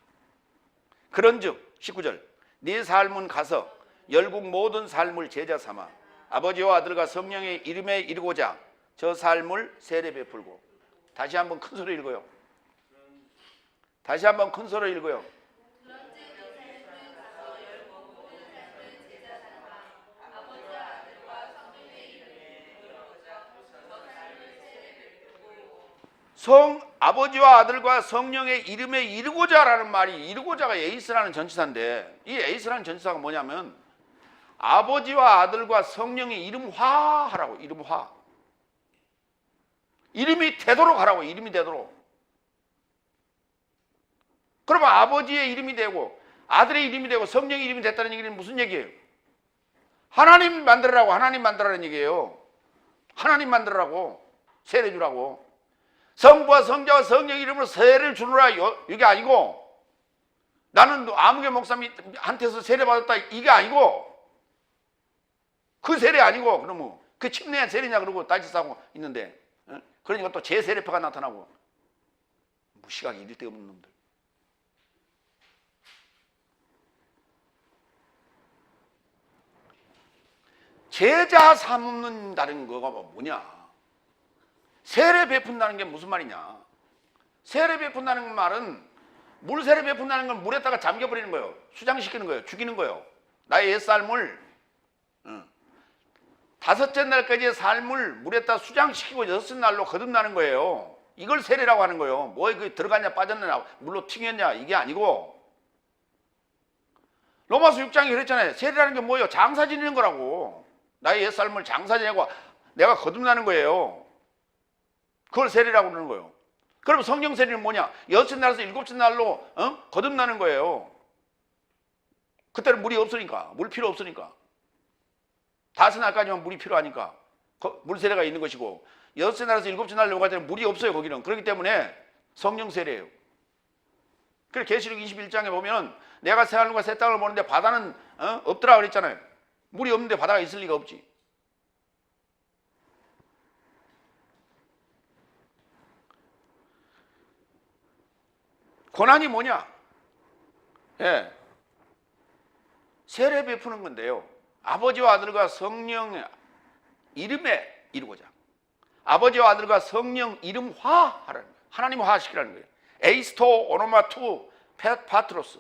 그런즉 19절, 네 삶은 가서 열국 모든 삶을 제자 삼아 아버지와 아들과 성령의 이름에 이르고자 저 삶을 세례 베풀고. 다시 한번 큰 소리 읽어요. 다시 한번 큰 소리 읽어요. 아버지와 아들과 성령의 이름에 이르고자라는 말이, 이르고자가 에이스라는 전치사인데, 이 에이스라는 전치사가 뭐냐면 아버지와 아들과 성령의 이름화 하라고. 이름화. 이름이 되도록 하라고. 이름이 되도록. 그러면 아버지의 이름이 되고 아들의 이름이 되고 성령의 이름이 됐다는 얘기는 무슨 얘기예요? 하나님 만들으라고. 하나님 만들라는 얘기예요. 하나님 만들으라고. 세례 주라고. 성부와 성자와 성령 이름으로 세례를 주노라. 이게 아니고, 나는 아무개 목사님한테서 세례 받았다. 이게 아니고, 그 세례 아니고, 그러면 그 침례한 세례냐 그러고 딴짓하고 있는데, 그러니까 또 제 세례표가 나타나고. 무시각이 이를 데 없는 놈들. 제자 삼는다는 거가 뭐냐? 세례 베푼다는 게 무슨 말이냐? 세례 베푼다는 말은, 물 세례 베푼다는 건 물에다가 잠겨버리는 거예요. 수장시키는 거예요. 죽이는 거예요. 나의 옛삶을, 다섯째 날까지의 삶을 물에다 수장시키고 여섯째 날로 거듭나는 거예요. 이걸 세례라고 하는 거예요. 뭐에 그 들어갔냐 빠졌냐 물로 튀겼냐 이게 아니고. 로마서 6장에 그랬잖아요. 세례라는 게 뭐예요? 장사 지내는 거라고. 나의 옛삶을 장사 지내고 내가 거듭나는 거예요. 그걸 세례라고 그러는 거예요. 그럼 성령 세례는 뭐냐? 여섯째 날에서 일곱째 날로 거듭나는 거예요. 그때는 물이 없으니까, 물 필요 없으니까. 다섯 날까지만 물이 필요하니까 물 세례가 있는 것이고, 여섯째 날에서 일곱째 날로 가지 물이 없어요. 거기는. 그렇기 때문에 성령 세례예요. 그래서 계시록 21장에 보면 내가 새 하늘과 새 땅을 보는데 바다는 없더라 그랬잖아요. 물이 없는데 바다가 있을 리가 없지. 고난이 뭐냐? 예. 세례 베푸는 건데요. 아버지와 아들과 성령의 이름에 이루고자. 아버지와 아들과 성령 이름화하라는 거예요. 하나님화시키라는 거예요. 에이스토 오노마투 파트로스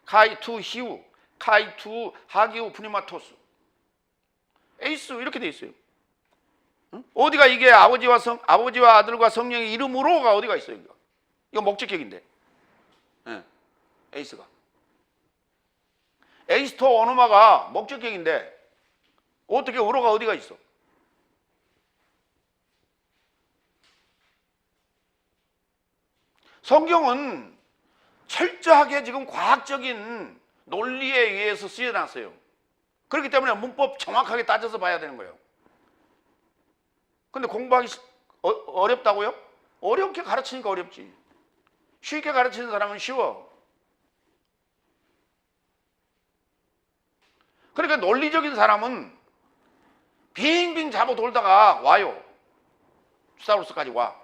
카이투 히우 카이투 하기우 프니마토스. 에이스 이렇게 돼 있어요. 어디가 이게 아버지와 아들과 성령의 이름으로가 어디가 있어요? 이거 목적격인데. 예, 에이스가. 에이스토 오노마가 목적격인데 어떻게 어로가 어디가 있어? 성경은 철저하게 지금 과학적인 논리에 의해서 쓰여놨어요. 그렇기 때문에 문법 정확하게 따져서 봐야 되는 거예요. 근데 공부하기 어렵다고요? 어렵게 가르치니까 어렵지. 쉽게 가르치는 사람은 쉬워. 그러니까 논리적인 사람은 빙빙 잡아 돌다가 와요. 스타로스까지 와.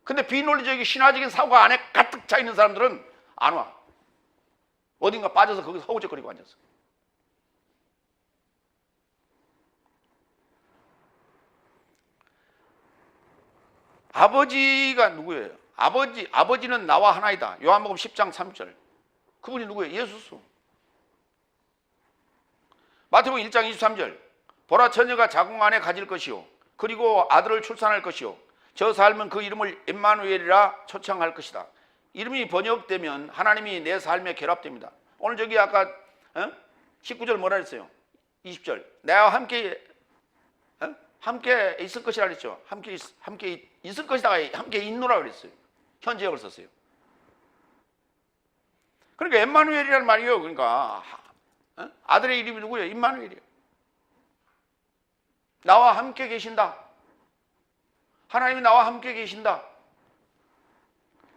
근데 비논리적인 신화적인 사고가 안에 가득 차 있는 사람들은 안 와. 어딘가 빠져서 거기서 허우적거리고 앉았어. 아버지가 누구예요? 아버지는 나와 하나이다. 요한복음 10장 3절. 그분이 누구예요? 예수수. 마태복음 1장 23절. 보라 처녀가 자궁 안에 가질 것이요. 그리고 아들을 출산할 것이요. 저 삶은 그 이름을 임마누엘이라 초청할 것이다. 이름이 번역되면 하나님이 내 삶에 결합됩니다. 오늘 저기 아까 19절 뭐라 했어요? 20절. 내가 함께 있을 것이라 그랬죠. 함께 있을 것이다가 함께 있노라 그랬어요. 현지역을 썼어요. 그러니까 임마누엘이라는 말이에요. 그러니까 아들의 이름이 누구예요? 임마누엘이에요. 나와 함께 계신다. 하나님이 나와 함께 계신다.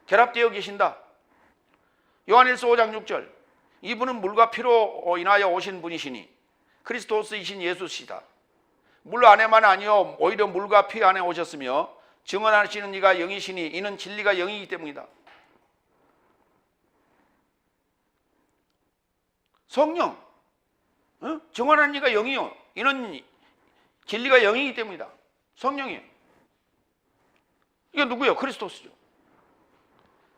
결합되어 계신다. 요한일서 5장 6절. 이분은 물과 피로 인하여 오신 분이시니 그리스도스이신 예수시다. 물 안에만 아니요 오히려 물과 피 안에 오셨으며 증언하시는 이가 영이시니 이는 진리가 영이기 때문이다. 성령 증언하는 이가 영이요 이는 진리가 영이기 때문이다. 성령이에요. 이게 누구예요? 그리스도스죠.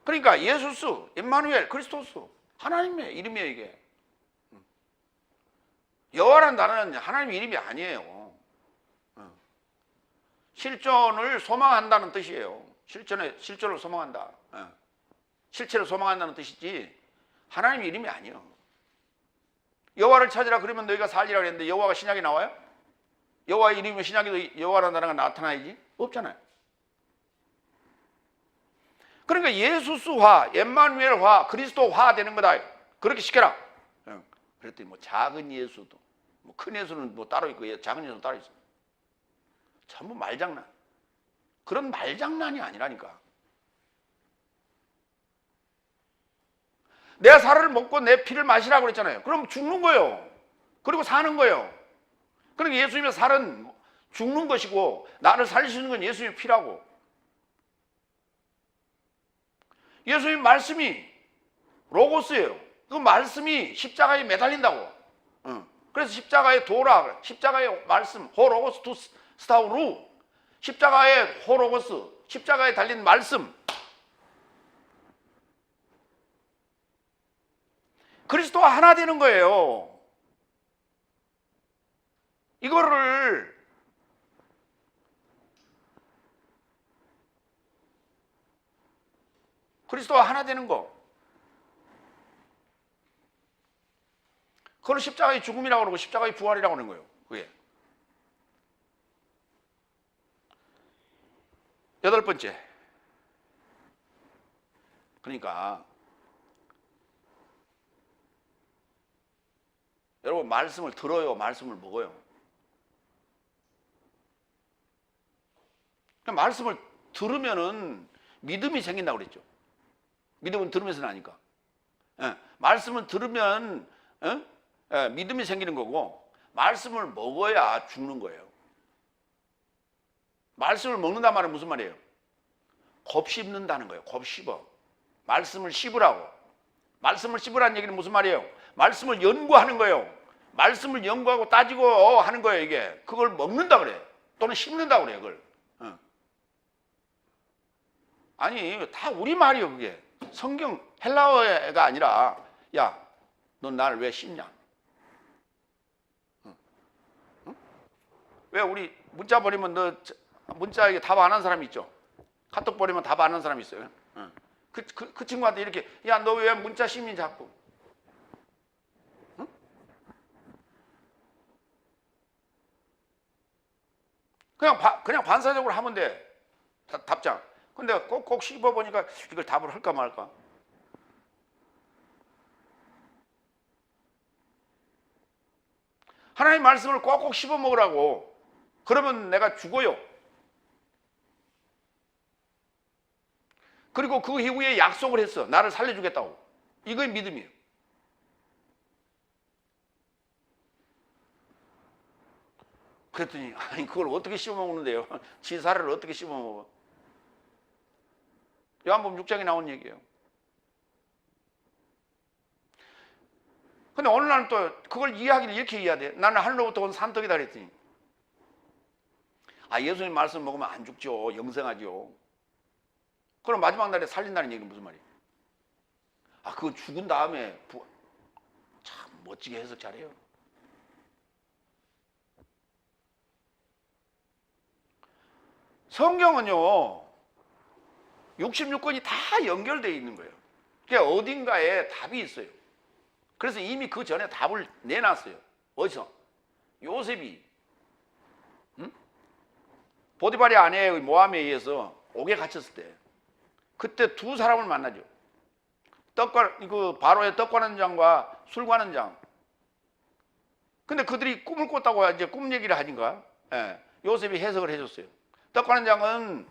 그러니까 예수스, 임마누엘, 그리스도스 하나님의 이름이에요. 이게 여호와라는 단어는 하나님의 이름이 아니에요. 실존을 소망한다는 뜻이에요. 실존을 소망한다. 실체를 소망한다는 뜻이지 하나님의 이름이 아니에요. 여호와를 찾으라 그러면 너희가 살리라 그랬는데 여호와가 신약에 나와요? 여호와의 이름이 신약에도 여호와라는 단어가 나타나야지? 없잖아요. 그러니까 예수스화, 임마누엘화, 그리스도화 되는 거다. 그렇게 시켜라. 그랬더니 뭐 작은 예수도, 뭐 큰 예수는 뭐 따로 있고 작은 예수는 따로 있어. 전부 말장난. 그런 말장난이 아니라니까. 내 살을 먹고 내 피를 마시라고 그랬잖아요. 그럼 죽는 거예요. 그리고 사는 거예요. 그러니까 예수님의 살은 죽는 것이고 나를 살리시는 건 예수님의 피라고. 예수님 말씀이 로고스예요. 그 말씀이 십자가에 매달린다고. 그래서 십자가의 도라, 십자가의 말씀, 호로고스 투 스타우루, 십자가의 호로고스, 십자가에 달린 말씀. 그리스도와 하나 되는 거예요. 이거를 그리스도와 하나 되는 거. 그걸 십자가의 죽음이라고 그러고 십자가의 부활이라고 하는 거예요. 그게. 8번째. 그러니까 여러분 말씀을 들어요, 말씀을 먹어요. 말씀을 들으면은 믿음이 생긴다고 그랬죠. 믿음은 들으면서 나니까. 말씀을 들으면 믿음이 생기는 거고 말씀을 먹어야 죽는 거예요. 말씀을 먹는단 말은 무슨 말이에요? 곱 씹는다는 거예요. 곱 씹어. 말씀을 씹으라고. 말씀을 씹으라는 얘기는 무슨 말이에요? 말씀을 연구하는 거예요. 말씀을 연구하고 따지고 하는 거예요. 이게 그걸 먹는다 그래. 또는 씹는다 그래. 그걸. 아니 다 우리말이에요. 그게 성경 헬라어가 아니라 야, 넌 나를 왜 씹냐? 왜 우리 문자 보내면 너 문자에게 답 안 한 사람 있죠? 카톡 보내면 답 안 하는 사람이 있어요. 그 친구한테 이렇게, 야, 너 왜 문자 심의 자꾸? 응? 그냥 반사적으로 하면 돼. 답장. 근데 꼭 씹어보니까 이걸 답을 할까 말까. 하나님 말씀을 꼭꼭 씹어 먹으라고. 그러면 내가 죽어요. 그리고 그 이후에 약속을 했어. 나를 살려주겠다고. 이거의 믿음이에요. 그랬더니 아니 그걸 어떻게 씹어 먹는데요? 지 살을 어떻게 씹어 먹어? 요한복음 6장에 나온 얘기예요. 근데 오늘 날은 또 그걸 이해하기를 이렇게 이해해야 돼. 나는 하늘로부터 온 산떡이다 그랬더니, 아, 예수님 말씀 먹으면 안 죽죠. 영생하죠. 그럼 마지막 날에 살린다는 얘기는 무슨 말이에요? 아, 그거 죽은 다음에 참 멋지게 해석 잘해요. 성경은요 66권이 다 연결되어 있는 거예요. 그러니까 어딘가에 답이 있어요. 그래서 이미 그 전에 답을 내놨어요. 어디서? 요셉이 보디발의 아내의 모함에 의해서 옥에 갇혔을 때 그때 두 사람을 만나죠. 바로의 떡 관한 장과 술 관한 장. 근데 그들이 꿈을 꿨다고 이제 꿈 얘기를 하니까 요셉이 해석을 해줬어요. 떡 관한 장은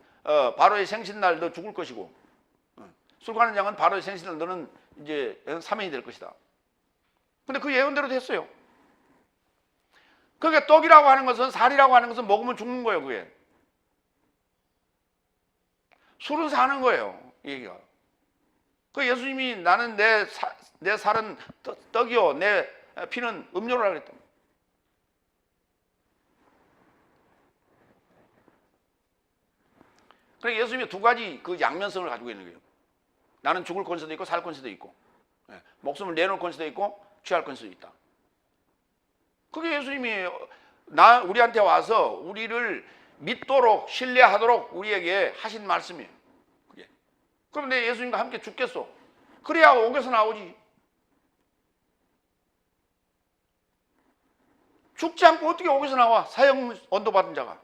바로의 생신날 너 죽을 것이고, 술 관한 장은 바로의 생신날 너는 이제 사면이 될 것이다. 근데 그 예언대로 됐어요. 그러니까 떡이라고 하는 것은, 살이라고 하는 것은 먹으면 죽는 거예요. 그게 술은 사는 거예요. 이 얘기가. 그 예수님이 나는 내 살은 떡이요 내 피는 음료라 그랬다. 그러니까 예수님이 두 가지 그 양면성을 가지고 있는 거예요. 나는 죽을 권세도 있고 살 권세도 있고, 목숨을 내놓을 권세도 있고 취할 권세도 있다. 그게 예수님이 우리한테 와서 우리를 믿도록 신뢰하도록 우리에게 하신 말씀이에요. 그게. 그럼 내 예수님과 함께 죽겠어. 그래야 옥에서 나오지. 죽지 않고 어떻게 옥에서 나와? 사형 언도 받은 자가.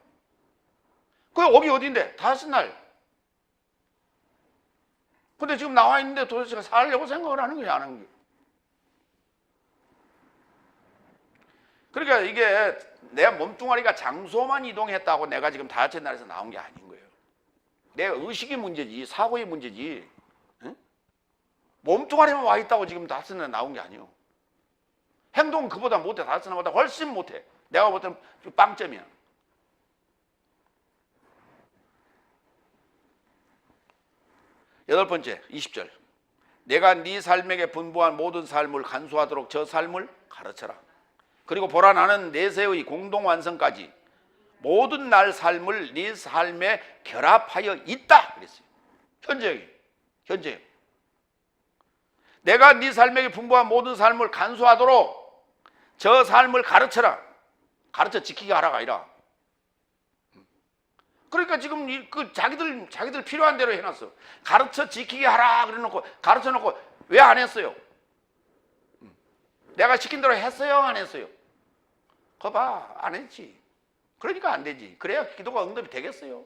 그 옥이 어딘데? 다섯 날. 근데 지금 나와 있는데 도대체 살려고 생각을 하는 거야, 안 하는 거야? 그러니까 이게 내 몸뚱아리가 장소만 이동했다고 내가 지금 다섯째 날에서 나온 게 아닌 거예요. 내 의식이 문제지, 사고의 문제지. 응? 몸뚱아리만 와 있다고 지금 다섯째 날 나온 게 아니에요. 행동은 그보다 못해. 다섯째 날보다 훨씬 못해. 내가 볼 때는 빵점이야. 여덟 번째, 20절. 내가 네 삶에게 분부한 모든 삶을 간수하도록 저 삶을 가르쳐라. 그리고 보라, 나는 내세의 공동완성까지 모든 날 삶을 네 삶에 결합하여 있다 그랬어요. 현재 내가 네 삶에게 분부한 모든 삶을 간수하도록 저 삶을 가르쳐라. 가르쳐 지키게 하라가 아니라. 그러니까 지금 자기들 필요한 대로 해놨어. 가르쳐 지키게 하라 그래놓고 가르쳐 놓고 왜 안 했어요? 내가 시킨 대로 했어요, 안 했어요? 그거 봐, 안 했지. 그러니까 안 되지. 그래야 기도가 응답이 되겠어요.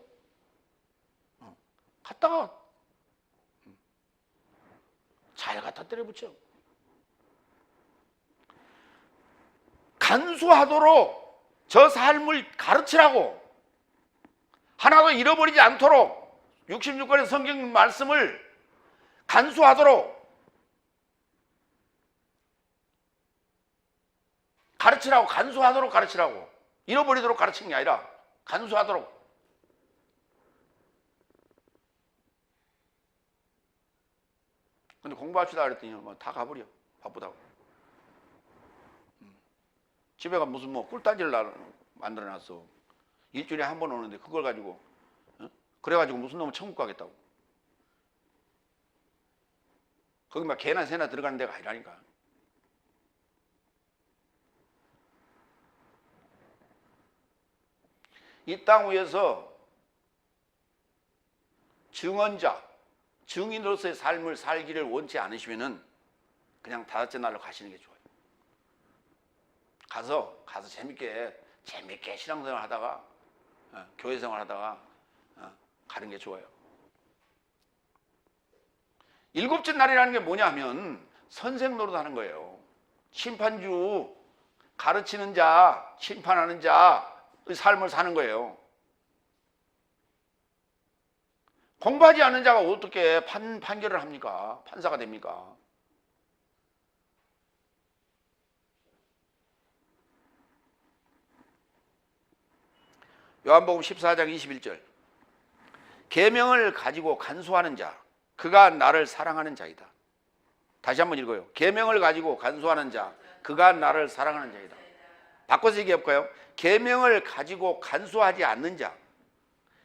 갔다가 잘 갖다 때려붙여. 간수하도록 저 삶을 가르치라고. 하나도 잃어버리지 않도록 66권의 성경 말씀을 간수하도록 가르치라고. 간수하도록 가르치라고. 잃어버리도록 가르치는 게 아니라 간수하도록. 근데 공부합시다 그랬더니 뭐 다 가버려. 바쁘다고. 집에 가 무슨 꿀단지를 만들어놨어. 일주일에 한 번 오는데 그걸 가지고 그래가지고 무슨 놈은 천국 가겠다고. 거기 막 개나 새나 들어가는 데가 아니라니까. 이 땅 위에서 증언자, 증인으로서의 삶을 살기를 원치 않으시면은 그냥 다섯째 날로 가시는 게 좋아요. 가서 재밌게 신앙생활 하다가 교회 생활 하다가 가는 게 좋아요. 일곱째 날이라는 게 뭐냐 하면 선생 노릇 하는 거예요. 심판주, 가르치는 자, 심판하는 자의 삶을 사는 거예요. 공부하지 않는 자가 어떻게 판결을 합니까? 판사가 됩니까? 요한복음 14장 21절. 계명을 가지고 간수하는 자, 그가 나를 사랑하는 자이다. 다시 한번 읽어요. 계명을 가지고 간수하는 자, 그가 나를 사랑하는 자이다. 바꿔서 얘기해 볼까요? 계명을 가지고 간수하지 않는 자,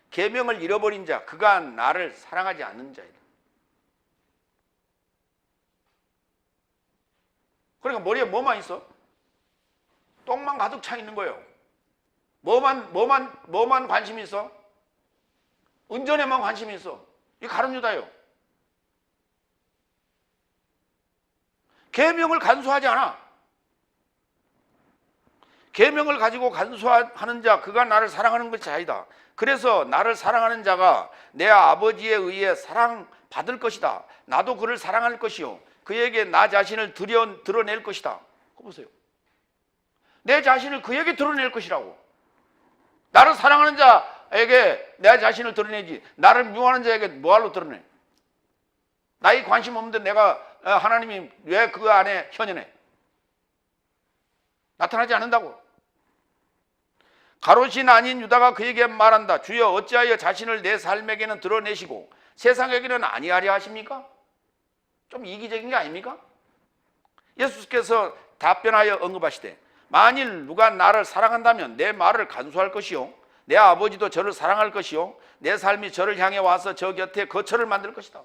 계명을 잃어버린 자, 그가 나를 사랑하지 않는 자이다. 그러니까 머리에 뭐만 있어? 똥만 가득 차 있는 거예요. 뭐만 관심이 있어? 은전에만 관심이 있어. 이게 가룟유다예요. 계명을 간수하지 않아. 계명을 가지고 간수하는 자, 그가 나를 사랑하는 것이 아니다. 그래서 나를 사랑하는 자가 내 아버지에 의해 사랑받을 것이다. 나도 그를 사랑할 것이요, 그에게 나 자신을 드러낼 것이다. 그거 보세요. 내 자신을 그에게 드러낼 것이라고. 나를 사랑하는 자에게 내 자신을 드러내지, 나를 미워하는 자에게 뭐하러 드러내? 나에 관심 없는데 내가 하나님이 왜 그 안에 현현해? 나타나지 않는다고. 가롯인 아닌 유다가 그에게 말한다. 주여, 어찌하여 자신을 내 삶에게는 드러내시고 세상에게는 아니하려 하십니까? 좀 이기적인 게 아닙니까? 예수께서 답변하여 언급하시되, 만일 누가 나를 사랑한다면 내 말을 간수할 것이요, 내 아버지도 저를 사랑할 것이요, 내 삶이 저를 향해 와서 저 곁에 거처를 만들 것이다.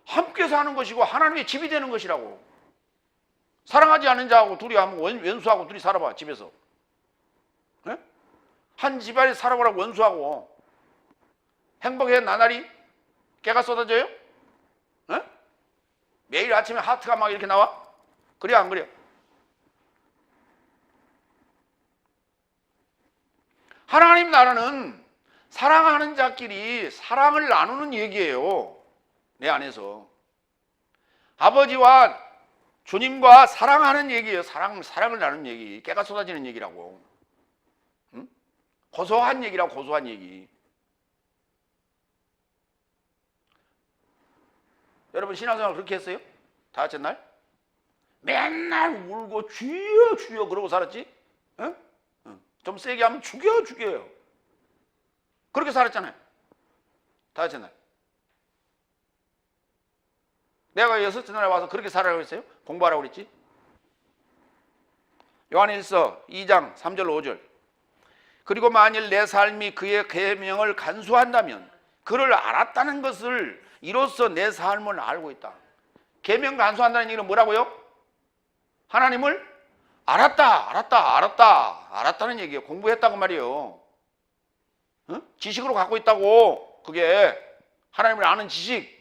함께 사는 것이고 하나님의 집이 되는 것이라고. 사랑하지 않는 자하고 둘이 하면 원수하고 둘이 살아봐, 집에서. 네? 한 집안에 살아보라고 원수하고. 행복해 나날이? 깨가 쏟아져요? 네? 매일 아침에 하트가 막 이렇게 나와? 그래 안 그래? 하나님 나라는 사랑하는 자끼리 사랑을 나누는 얘기예요. 내 안에서 아버지와 주님과 사랑하는 얘기예요. 사랑을 나누는 얘기, 깨가 쏟아지는 얘기라고. 응? 고소한 얘기라고. 고소한 얘기. 여러분 신앙생활 그렇게 했어요? 다섯째 날? 맨날 울고 주여 주여 그러고 살았지? 응? 좀 세게 하면 죽여요. 그렇게 살았잖아요. 다섯째 날. 내가 여섯째 날에 와서 그렇게 살아라고 했어요? 공부하라고 그랬지? 요한일서 2장 3절 5절. 그리고 만일 내 삶이 그의 계명을 간수한다면 그를 알았다는 것을 이로써 내 삶을 알고 있다. 계명 간수한다는 얘기는 뭐라고요? 하나님을 알았다는 얘기예요. 공부했다고 말이에요. 응? 지식으로 갖고 있다고. 그게 하나님을 아는 지식.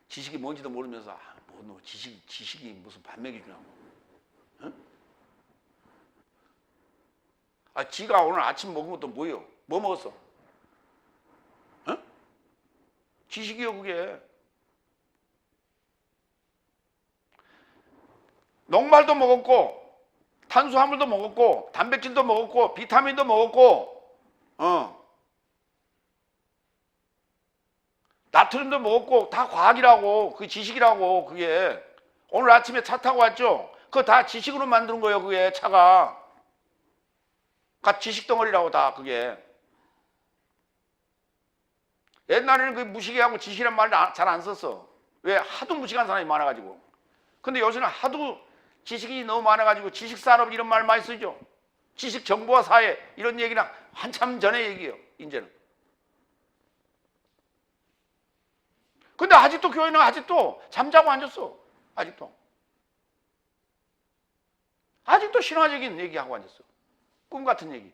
지식이 뭔지도 모르면서 지식이 무슨 밥 먹여주냐고. 응? 지가 오늘 아침 먹은 것도 뭐예요? 뭐 먹었어? 응? 지식이요 그게. 녹말도 먹었고 탄수화물도 먹었고 단백질도 먹었고 비타민도 먹었고 나트륨도 먹었고 다 과학이라고. 그게 지식이라고. 그게 오늘 아침에 차 타고 왔죠? 그거 다 지식으로 만든 거예요. 그게 차가 지식 덩어리라고. 다 그게. 옛날에는 그 무식이하고 지식이란 말을 잘 안 썼어. 왜? 하도 무식한 사람이 많아가지고. 근데 요새는 하도 지식이 너무 많아가지고 지식산업 이런 말 많이 쓰죠. 지식정보화 사회 이런 얘기는 한참 전에 얘기예요. 이제는. 근데 아직도 교회는 아직도 잠자고 앉았어. 아직도 신화적인 얘기하고 앉았어. 꿈 같은 얘기.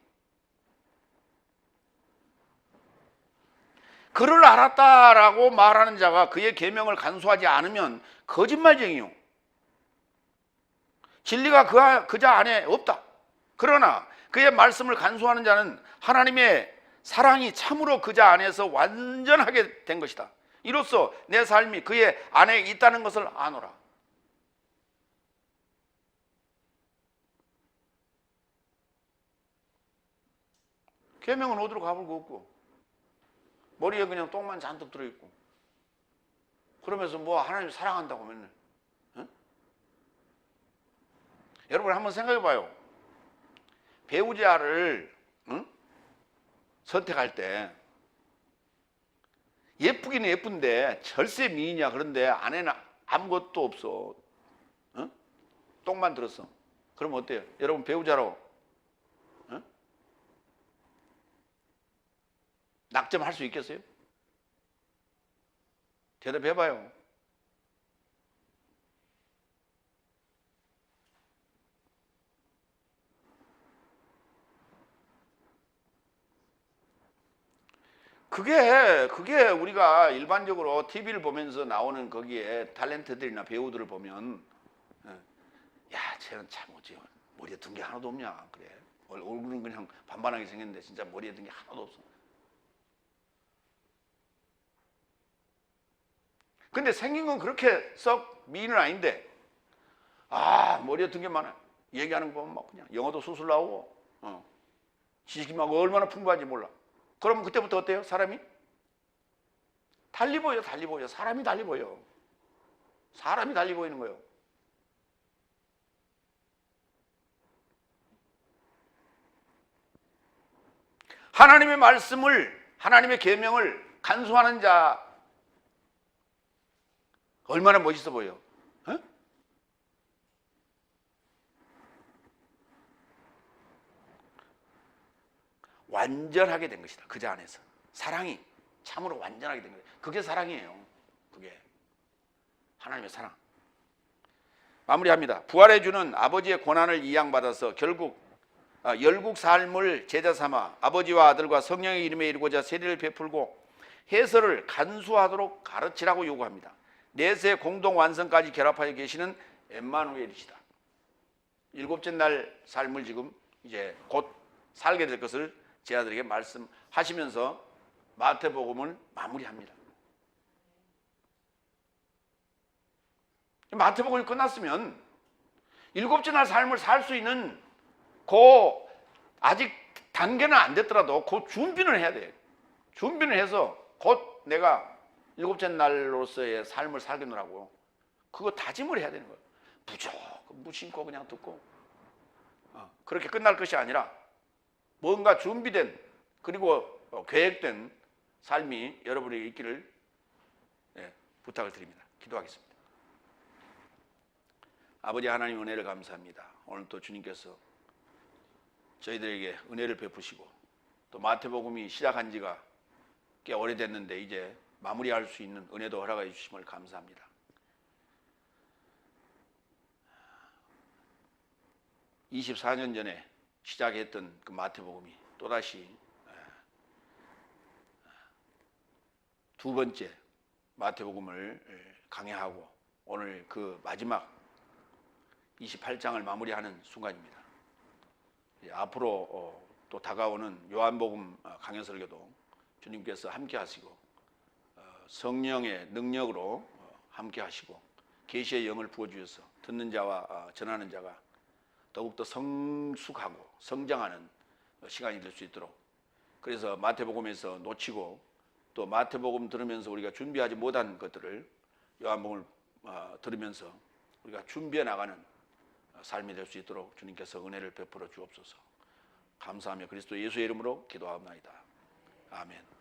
그를 알았다라고 말하는 자가 그의 계명을 간수하지 않으면 거짓말쟁이요, 진리가 그 자 안에 없다. 그러나 그의 말씀을 간수하는 자는 하나님의 사랑이 참으로 그 자 안에서 완전하게 된 것이다. 이로써 내 삶이 그의 안에 있다는 것을 아노라. 계명은 어디로 가볼 거 없고 머리에 그냥 똥만 잔뜩 들어있고 그러면서 뭐 하나님 사랑한다고 맨날. 응? 여러분 한번 생각해 봐요. 배우자를 선택할 때 예쁘기는 예쁜데 절세 미인이야. 그런데 안에는 아무것도 없어. 똥만 들었어. 그러면 어때요? 여러분 배우자로 낙점할 수 있겠어요? 대답해봐요. 그게 우리가 일반적으로 TV를 보면서 나오는 거기에 탤런트들이나 배우들을 보면, 야, 쟤는 참 뭐지? 머리에 든 게 하나도 없냐? 그래. 얼굴은 그냥 반반하게 생겼는데 진짜 머리에 든 게 하나도 없어. 근데 생긴 건 그렇게 썩 미인은 아닌데, 머리에 든 게 많아. 얘기하는 거 보면 막 그냥 영어도 수술 나오고, 지식이 막 얼마나 풍부한지 몰라. 그러면 그때부터 어때요? 사람이? 달리 보여, 달리 보여. 사람이 달리 보여. 사람이 달리 보이는 거예요. 하나님의 말씀을, 하나님의 계명을 간수하는 자 얼마나 멋있어 보여. 어? 완전하게 된 것이다. 그 자 안에서 사랑이 참으로 완전하게 된 거예요. 그게 사랑이에요. 그게 하나님의 사랑. 마무리합니다. 부활해 주는 아버지의 고난을 이양받아서 결국 열국 삶을 제자 삼아 아버지와 아들과 성령의 이름에 이루고자 세례를 베풀고 해설을 간수하도록 가르치라고 요구합니다. 내세 공동 완성까지 결합하여 계시는 엠마누엘이시다. 일곱째 날 삶을 지금 이제 곧 살게 될 것을 제 아들에게 말씀하시면서 마태복음을 마무리합니다. 마태복음이 끝났으면 일곱째 날 삶을 살 수 있는 아직 단계는 안 됐더라도 그 준비는 해야 돼. 준비는 해서 곧 내가 일곱째 날로서의 삶을 살겠노라고 그거 다짐을 해야 되는 거예요. 무심코 그냥 듣고 그렇게 끝날 것이 아니라 뭔가 준비된 그리고 계획된 삶이 여러분에게 있기를 부탁을 드립니다. 기도하겠습니다. 아버지 하나님 은혜를 감사합니다. 오늘 또 주님께서 저희들에게 은혜를 베푸시고 또 마태복음이 시작한 지가 꽤 오래됐는데 이제 마무리할 수 있는 은혜도 허락해 주심을 감사합니다. (24년) 전에 시작했던 그 마태복음이 또다시 두 번째 마태복음을 강해하고 오늘 그 마지막 28장을 마무리하는 순간입니다. 앞으로 또 다가오는 요한복음 강연 설교도 주님께서 함께 하시고 성령의 능력으로 함께 하시고 계시의 영을 부어주셔서 듣는 자와 전하는 자가 더욱더 성숙하고 성장하는 시간이 될 수 있도록, 그래서 마태복음에서 놓치고 또 마태복음 들으면서 우리가 준비하지 못한 것들을 요한복음을 들으면서 우리가 준비해 나가는 삶이 될 수 있도록 주님께서 은혜를 베풀어 주옵소서. 감사하며 그리스도 예수의 이름으로 기도하옵나이다. 아멘.